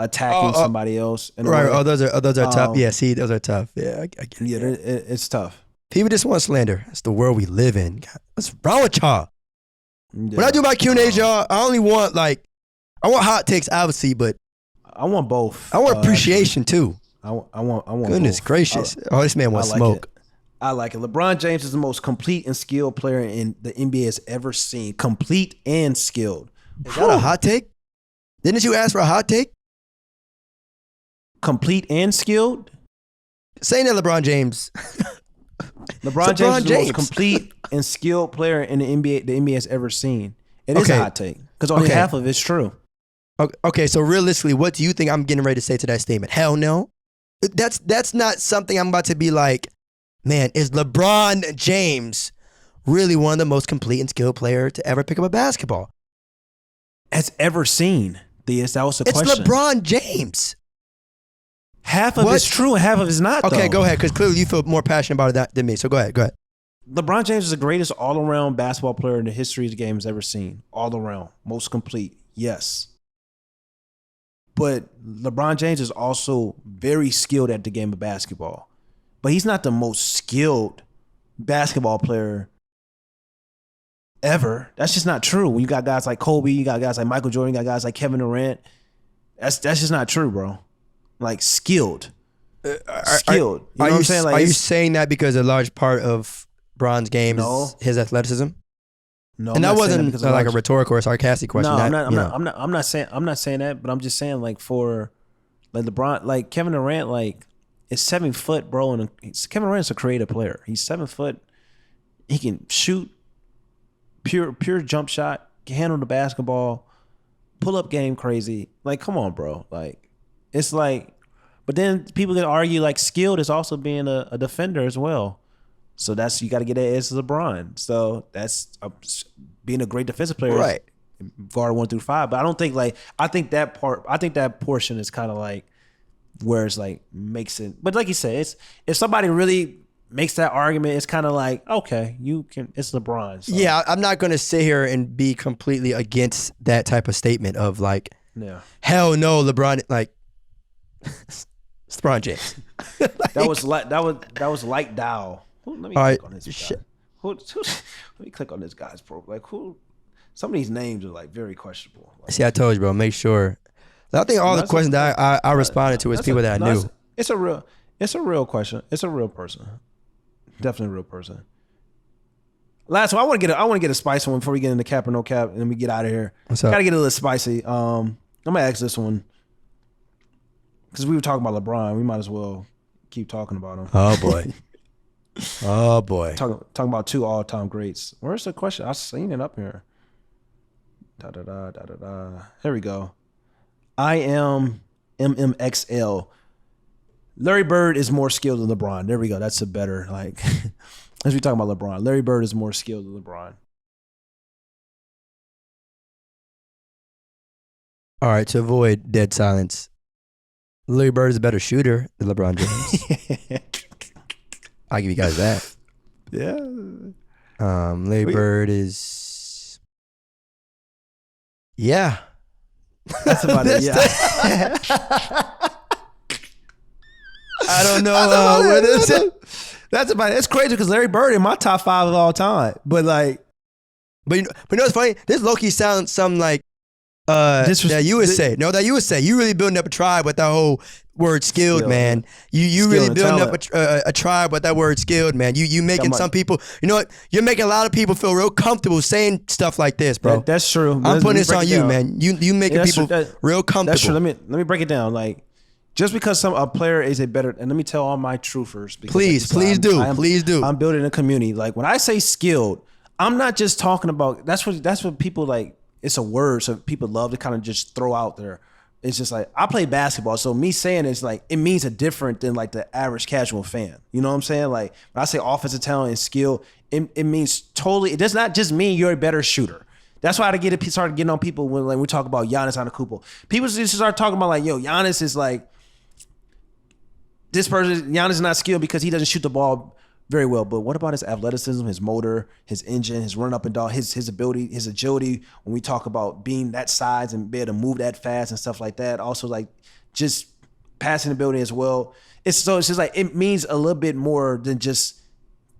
attacking somebody else. Right. Oh, those are tough. Yeah. See, those are tough. Yeah. I get it. Yeah. It's tough. People just want slander. It's the world we live in. God, what's wrong with y'all? Yeah. When I do my Q&As, y'all, I only want I want hot takes, obviously, but I want both. I want appreciation too. I want. Goodness both. gracious! This man wants smoke. I like it. LeBron James is the most complete and skilled player in the NBA has ever seen. Complete and skilled. Is that a hot take? Didn't you ask for a hot take? Complete and skilled? Saying that LeBron James. LeBron James is the most complete and skilled player in the NBA has ever seen. It is a hot take because only half of it's true. Okay, so realistically, what do you think I'm getting ready to say to that statement? Hell no. That's not something I'm about to be like, man, is LeBron James really one of the most complete and skilled players to ever pick up a basketball? Has ever seen. That was the question. It's LeBron James. Half of it's true and half of it's not, Okay, though. Go ahead, because clearly you feel more passionate about it than me. So go ahead. LeBron James is the greatest all-around basketball player in the history of the game has ever seen. All around. Most complete. Yes. But LeBron James is also very skilled at the game of basketball. But he's not the most skilled basketball player ever. That's just not true. When you got guys like Kobe, you got guys like Michael Jordan, you got guys like Kevin Durant. That's just not true, bro. Like skilled. Skilled. You know what I'm saying? Like, are you saying that because a large part of Bron's game is his athleticism? No, and that wasn't like a rhetorical or sarcastic question. No, I'm not saying that, but I'm just saying like for like LeBron, like Kevin Durant, like is 7 foot, bro, and Kevin Durant's a creative player. He's 7 foot. He can shoot pure jump shot, can handle the basketball, pull up game crazy. Like, come on, bro. Like, it's like, but then people can argue like skilled is also being a defender as well. So you got to get that as LeBron. So that's being a great defensive player, right? Guard 1 through 5. But I don't think I think that portion is kind of like where it's like makes it. But like you said, it's if somebody really makes that argument, it's kind of like, okay, it's LeBron. So. Yeah, I'm not gonna sit here and be completely against that type of statement of like, hell no, LeBron, like. It's LeBron James. That was like Dow. Let me click on this guy. Let me click on this guy's profile. Like who? Some of these names are like very questionable. Like, see, I told you, bro. Make sure. I think all the questions that I responded to is people that I knew. It's a real question. It's a real person. Definitely a real person. Last one, I want to get a spicy one before we get into cap or no cap, and then we get out of here. What's up? Gotta get a little spicy. I'm gonna ask this one. Because we were talking about LeBron, we might as well keep talking about him. Oh boy, oh boy. Talking about 2 all-time greats. Where's the question? I've seen it up here. Here we go. I am MMXL. Larry Bird is more skilled than LeBron. There we go. That's a better like. As we talking about LeBron, Larry Bird is more skilled than LeBron. All right, to avoid dead silence. Larry Bird is a better shooter than LeBron James. I'll give you guys that. Yeah. Larry Bird is. Yeah. That's about it. Yeah. I don't know where this is. That's about it. It's crazy because Larry Bird in my top 5 of all time. But like. But you know what's funny? This low-key sounds something like. That you would say. You really building up a tribe with that whole word skilled, man. You really building up a tribe with that word skilled, man. You making some people, you know what? You're making a lot of people feel real comfortable saying stuff like this, bro. That's true. I'm putting this on you, man. You making people real comfortable. That's true. Let me break it down. Like, just because a player is a better, and let me tell all my truthers. Please do. I'm building a community. Like when I say skilled, I'm not just talking about. That's what people like. It's a word, so people love to kind of just throw out there. it's just like, I play basketball, so me saying it's like, it means a different than like the average casual fan. You know what I'm saying? Like when I say offensive talent and skill, it means totally, it does not just mean you're a better shooter. That's why I started getting on people when like we talk about Giannis Antetokounmpo. People just start talking about like, yo, Giannis is like, Giannis is not skilled because he doesn't shoot the ball very well. But what about his athleticism, his motor, his engine, his run up and down, his ability, his agility, when we talk about being that size and be able to move that fast and stuff like that. Also like just passing ability as well. It's just like, it means a little bit more than just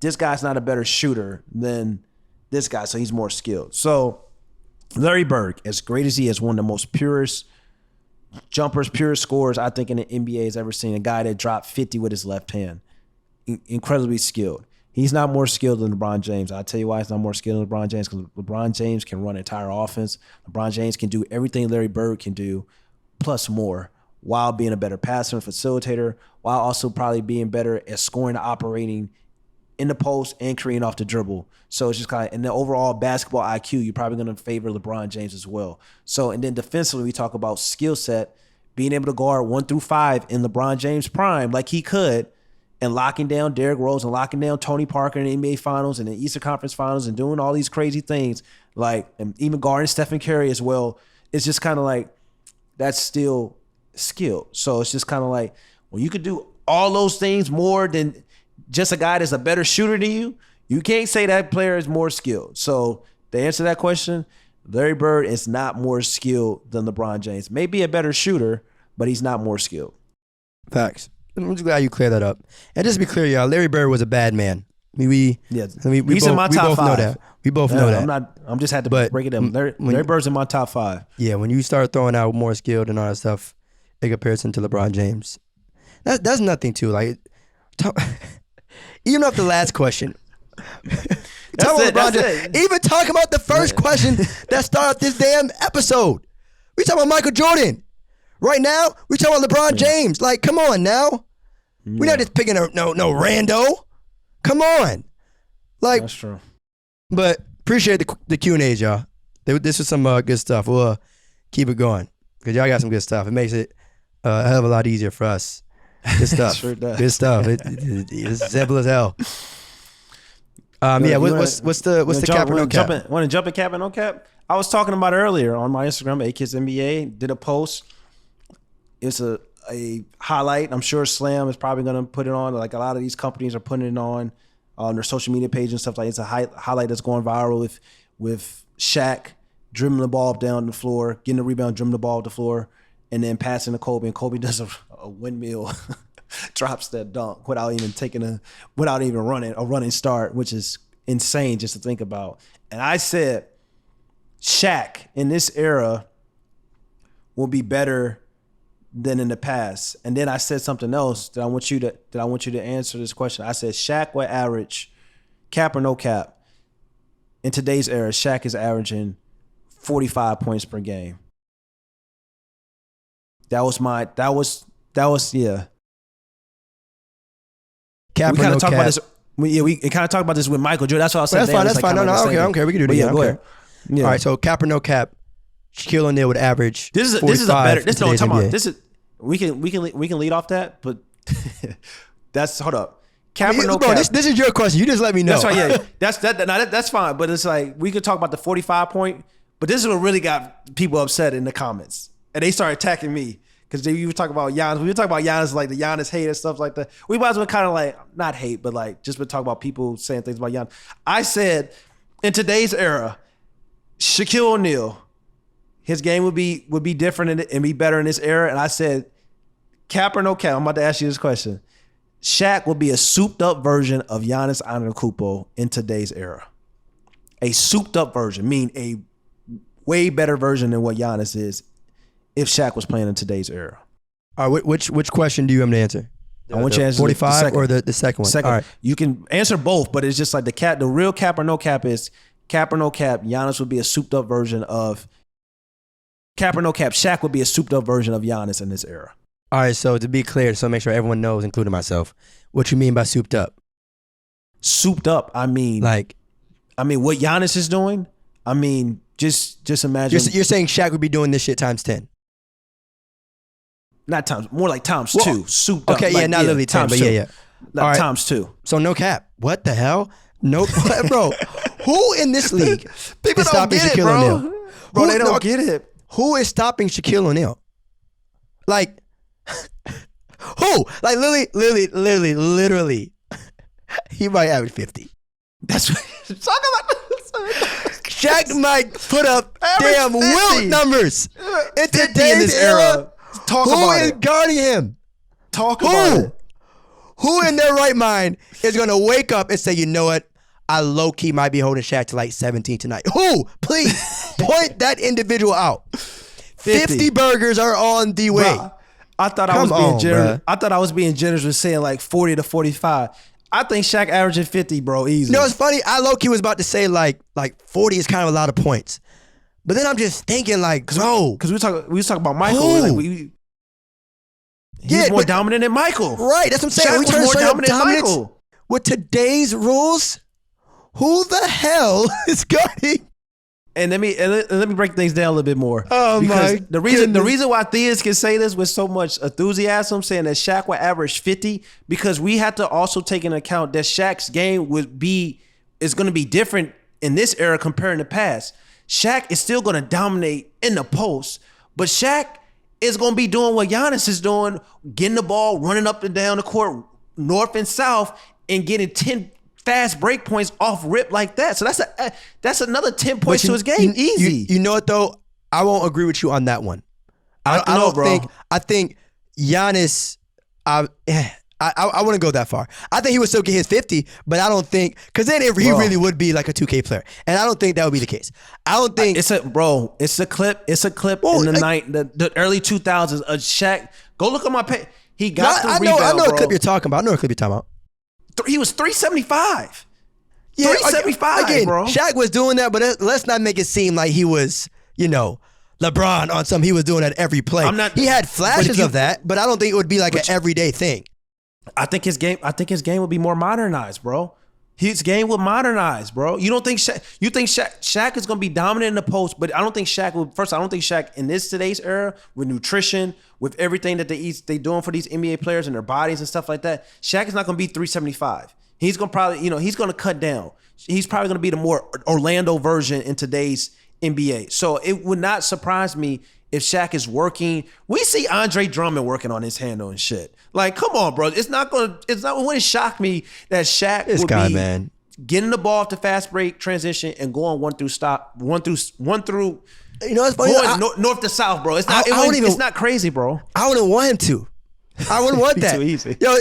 this guy's not a better shooter than this guy, so he's more skilled. So Larry Bird, as great as he is, one of the most purest jumpers, purest scorers I think in the NBA has ever seen. A guy that dropped 50 with his left hand. Incredibly skilled. He's not more skilled than LeBron James. I'll tell you why he's not more skilled than LeBron James, because LeBron James can run an entire offense. LeBron James can do everything Larry Bird can do, plus more, while being a better passer and facilitator, while also probably being better at scoring and operating in the post and creating off the dribble. So it's just kind of, in the overall basketball IQ, you're probably going to favor LeBron James as well. So, and then defensively, we talk about skill set, being able to guard 1 through 5 in LeBron James' prime, like he could, and locking down Derrick Rose and locking down Tony Parker in the NBA Finals and the Eastern Conference Finals and doing all these crazy things, like, and even guarding Stephen Curry as well. It's just kind of like, that's still skill. So it's just kind of like, well, you could do all those things more than just a guy that's a better shooter than you. You can't say that player is more skilled. So to answer that question, Larry Bird is not more skilled than LeBron James. Maybe a better shooter, but he's not more skilled. Facts. I'm just glad you cleared that up. And just to be clear, y'all, Larry Bird was a bad man. We he's both, in my top 5. Know that. We both know that. I'm just had to break it down. Larry Bird's in my top 5. Yeah, when you start throwing out more skilled and all that stuff in comparison to LeBron James, that's nothing too. Like, even off the last question. Even talking about the first question that started this damn episode. We talking about Michael Jordan. Right now, we talking about LeBron James. Like, come on now. We're not just picking no rando. Come on. Like, that's true. But appreciate the Q&As, y'all. This was some good stuff. We'll keep it going because y'all got some good stuff. It makes it a hell of a lot easier for us. Good stuff. Sure does. Good stuff. It's simple as hell. What's the cap or no cap? Want to jump in cap and no cap? I was talking about it earlier on my Instagram. A-Kids NBA did a post. It's a highlight. I'm sure Slam is probably going to put it on. Like a lot of these companies are putting it on their social media page and stuff like that. It's a highlight that's going viral with Shaq dribbling the ball down the floor, getting the rebound, dribbling the ball off the floor, and then passing to Kobe. And Kobe does a windmill, drops that dunk without even running a running start, which is insane just to think about. And I said, Shaq in this era will be better than in the past. And then I said something else that I want you to answer this question. I said Shaq will average, cap or no cap, in today's era, Shaq is averaging 45 points per game. That was yeah. Cap or no cap. About this. We kind of talked about this with Michael Jordan. That's what I said. That's fine. No, I don't care. We can do that. Yeah, go ahead. Yeah. All right, so cap or no cap, Shaquille O'Neal would average. This is a better. This no, talking about this is we can lead off that, but that's hold up. Cap or no cap. This is your question. You just let me know. That's right. Yeah, that's fine. But it's like we could talk about the 45 point. But this is what really got people upset in the comments, and they started attacking me because you were talking about Giannis. We were talking about Giannis, like the Giannis hate and stuff like that. We might as well kind of like not hate, but like just been talking about people saying things about Giannis. I said in today's era, Shaquille O'Neal, his game would be different and be better in this era. And I said, cap or no cap, I'm about to ask you this question. Shaq will be a souped up version of Giannis Antetokounmpo in today's era. A souped up version, meaning a way better version than what Giannis is if Shaq was playing in today's era. All right, which question do you have to answer? I want you to answer 45 or the second one? Second. All right. You can answer both, but it's just like the real cap or no cap is cap or no cap, Giannis would be a souped up version of cap or no cap, Shaq would be a souped up version of Giannis in this era. All right, so to be clear, so make sure everyone knows, including myself, what you mean by souped up? Souped up, I mean what Giannis is doing. I mean, just imagine. You're saying Shaq would be doing this shit times 10. Not times, more like times two. Souped up. Okay, yeah, not literally 10, but yeah. Like All right. times 2. So no cap. What the hell? No, bro. Who in this league People is don't stopping get it, Shaquille bro. O'Neal? Bro, they don't get it. Who is stopping Shaquille O'Neal? Like, who? Like, literally. He might average 50. That's what talk about. Shaq might put up damn 50. Wilt numbers in 50 today's in this era. Talk Who about is it. guarding him? Talk about it. Who in their right mind is going to wake up and say, you know what? I low-key might be holding Shaq to like 17 tonight. Who? Please point that individual out. 50 burgers are on the way. Bruh, I thought I was being generous. I thought I was being generous with saying like 40 to 45. I think Shaq averaging 50, bro, easy. You know, it's funny. I low-key was about to say like 40 is kind of a lot of points. But then I'm just thinking like, bro. Because we was talking about Michael. Like he was more dominant than Michael. Right, that's what I'm saying. Shaq was more dominant than Michael. With today's rules, who the hell is guarding? And let me break things down a little bit more. Oh because my the reason why Theus can say this with so much enthusiasm, saying that Shaq will average 50, because we have to also take into account that Shaq's game is going to be different in this era compared to the past. Shaq is still going to dominate in the post, but Shaq is going to be doing what Giannis is doing, getting the ball, running up and down the court, north and south, and getting 10 fast break points off rip like that. So that's another 10 points to his game. Easy. You know what though? I won't agree with you on that one. I think Giannis. I wouldn't go that far. I think he would still get his 50, but I don't think, because then he really would be like a 2K player, and I don't think that would be the case. I don't think it's a clip in the early 2000s of Shaq. Go look at my page. He got the rebound. I know a clip you're talking about. He was 375. Yeah, 375, again, bro. Shaq was doing that, but let's not make it seem like he was, LeBron on something. He was doing that every play. He had flashes of that, but I don't think it would be like an everyday thing. I think his game would be more modernized, bro. His game would modernize, bro. You don't think Shaq is going to be dominant in the post, but I don't think Shaq would. First, I don't think Shaq in today's era with nutrition, with everything that they doing for these NBA players and their bodies and stuff like that. Shaq is not going to be 375. He's going to probably, he's going to cut down. He's probably going to be the more Orlando version in today's NBA. So it would not surprise me if Shaq is working. We see Andre Drummond working on his handle and shit. Like, come on, bro. It wouldn't shock me that Shaq would be getting the ball off the fast break transition and going one through. It's funny. Going north to south, bro. It's not crazy, bro. I wouldn't want him to. I wouldn't want that. Too easy. Yo,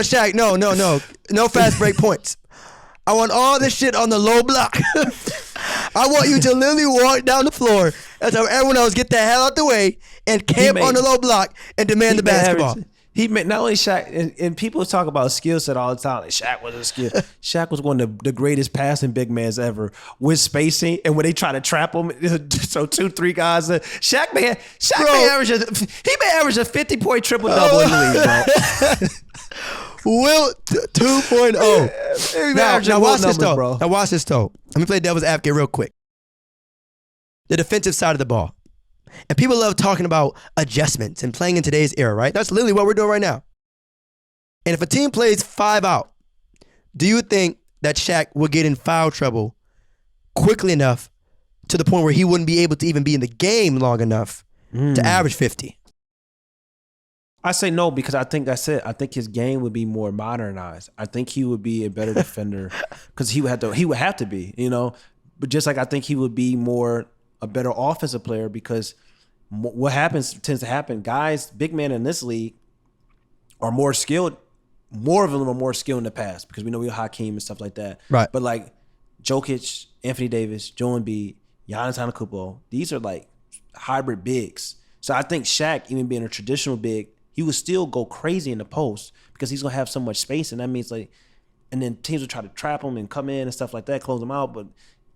Shaq, no fast break points. I want all this shit on the low block. I want you to literally walk down the floor and tell everyone else get the hell out the way and camp on the low block and demand the basketball. He made not only Shaq, and people talk about skill set all the time. Like Shaq was a skill. Shaq was one of the greatest passing big mans ever with spacing. And when they try to trap him, so 2-3 guys, Shaq may average a 50-point triple double in the league, bro. Will 2.0. Now watch this though. Bro. Now watch this though. Let me play devil's advocate real quick. The defensive side of the ball. And people love talking about adjustments and playing in today's era, right? That's literally what we're doing right now. And if a team plays 5 out, do you think that Shaq would get in foul trouble quickly enough to the point where he wouldn't be able to even be in the game long enough to average 50? I say no, because I think that's it. I think his game would be more modernized. I think he would be a better defender because he would have to be, But just like I think he would be a better offensive player, because what tends to happen. Guys, big men in this league are more skilled. More of them are more skilled in the past because we know we have Hakeem and stuff like that. Right. But like Jokic, Anthony Davis, Joel Embiid, Giannis Antetokounmpo, these are like hybrid bigs. So I think Shaq, even being a traditional big, he would still go crazy in the post because he's gonna have so much space, and that means and then teams will try to trap him and come in and stuff like that, close him out, but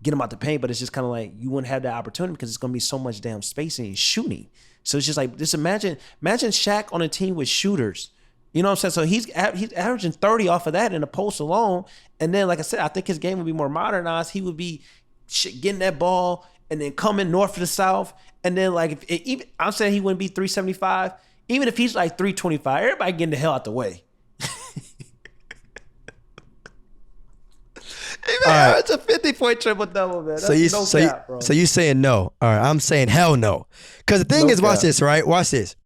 get him out the paint. But it's just kind of like you wouldn't have that opportunity because it's gonna be so much damn spacing and shooting. So it's just like imagine Shaq on a team with shooters. You know what I'm saying? So he's averaging 30 off of that in the post alone, and then like I said, I think his game would be more modernized. He would be getting that ball and then coming north to the south, and then like even I'm saying he wouldn't be 375. Even if he's like 325, everybody getting the hell out the way. Hey, man, It's a 50-point triple-double, man. That's cap, bro. So you saying no. All right, I'm saying hell no. Because the thing is, watch this, right? Watch this.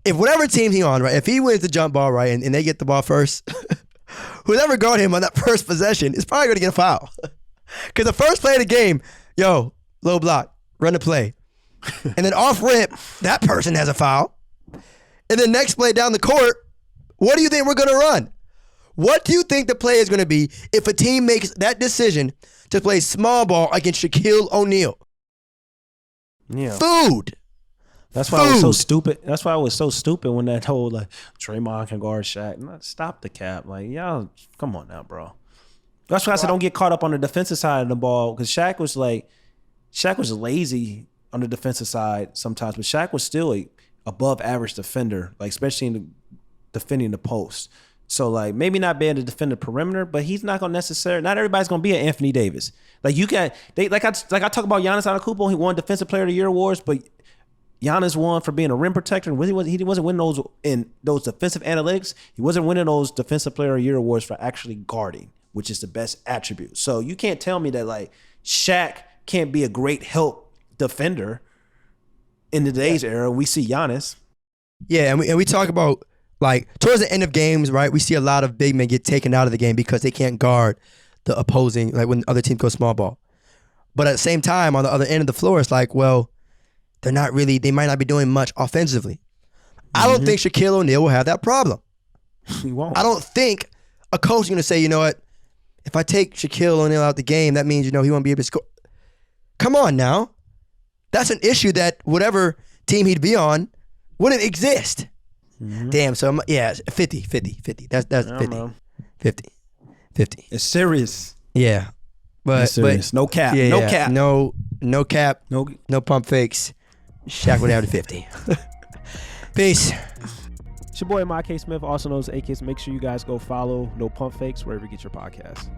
If whatever team he's on, right, if he wins the jump ball, right, and they get the ball first, whoever guard him on that first possession is probably going to get a foul. Because the first play of the game, low block, run the play. And then off rip, that person has a foul. And then next play down the court, what do you think we're going to run? What do you think the play is going to be if a team makes that decision to play small ball against Shaquille O'Neal? Yeah. Food. That's why I was so stupid. That's why I was so stupid when that whole like Draymond can guard Shaq. Stop the cap. Like, y'all, come on now, bro. That's why I said don't get caught up on the defensive side of the ball, because Shaq was lazy on the defensive side sometimes, but Shaq was still a above average defender, like especially in defending the post. So like maybe not being able to defend the perimeter, but he's not gonna not everybody's gonna be an Anthony Davis. Like I talk about Giannis Antetokounmpo, he won Defensive Player of the Year awards, but Giannis won for being a rim protector, and he wasn't winning those in those defensive analytics. He wasn't winning those Defensive Player of the Year awards for actually guarding, which is the best attribute. So you can't tell me that like Shaq can't be a great help defender in today's era. We see Giannis. Yeah, and we talk about like towards the end of games, right? We see a lot of big men get taken out of the game because they can't guard the opposing, like when other team goes small ball. But at the same time, on the other end of the floor, it's like, well, they might not be doing much offensively. I don't think Shaquille O'Neal will have that problem. He won't. I don't think a coach is going to say, you know what, if I take Shaquille O'Neal out the game, that means, he won't be able to score. Come on now. That's an issue that whatever team he'd be on wouldn't exist. Damn, so 50. That's 50. 50. It's serious. Yeah. But no cap. Yeah, no yeah. cap. No cap. No pump fakes. Shaq went down to 50. Peace. It's your boy, AK Smith, also known as AK. Make sure you guys go follow No Pump Fakes wherever you get your podcasts.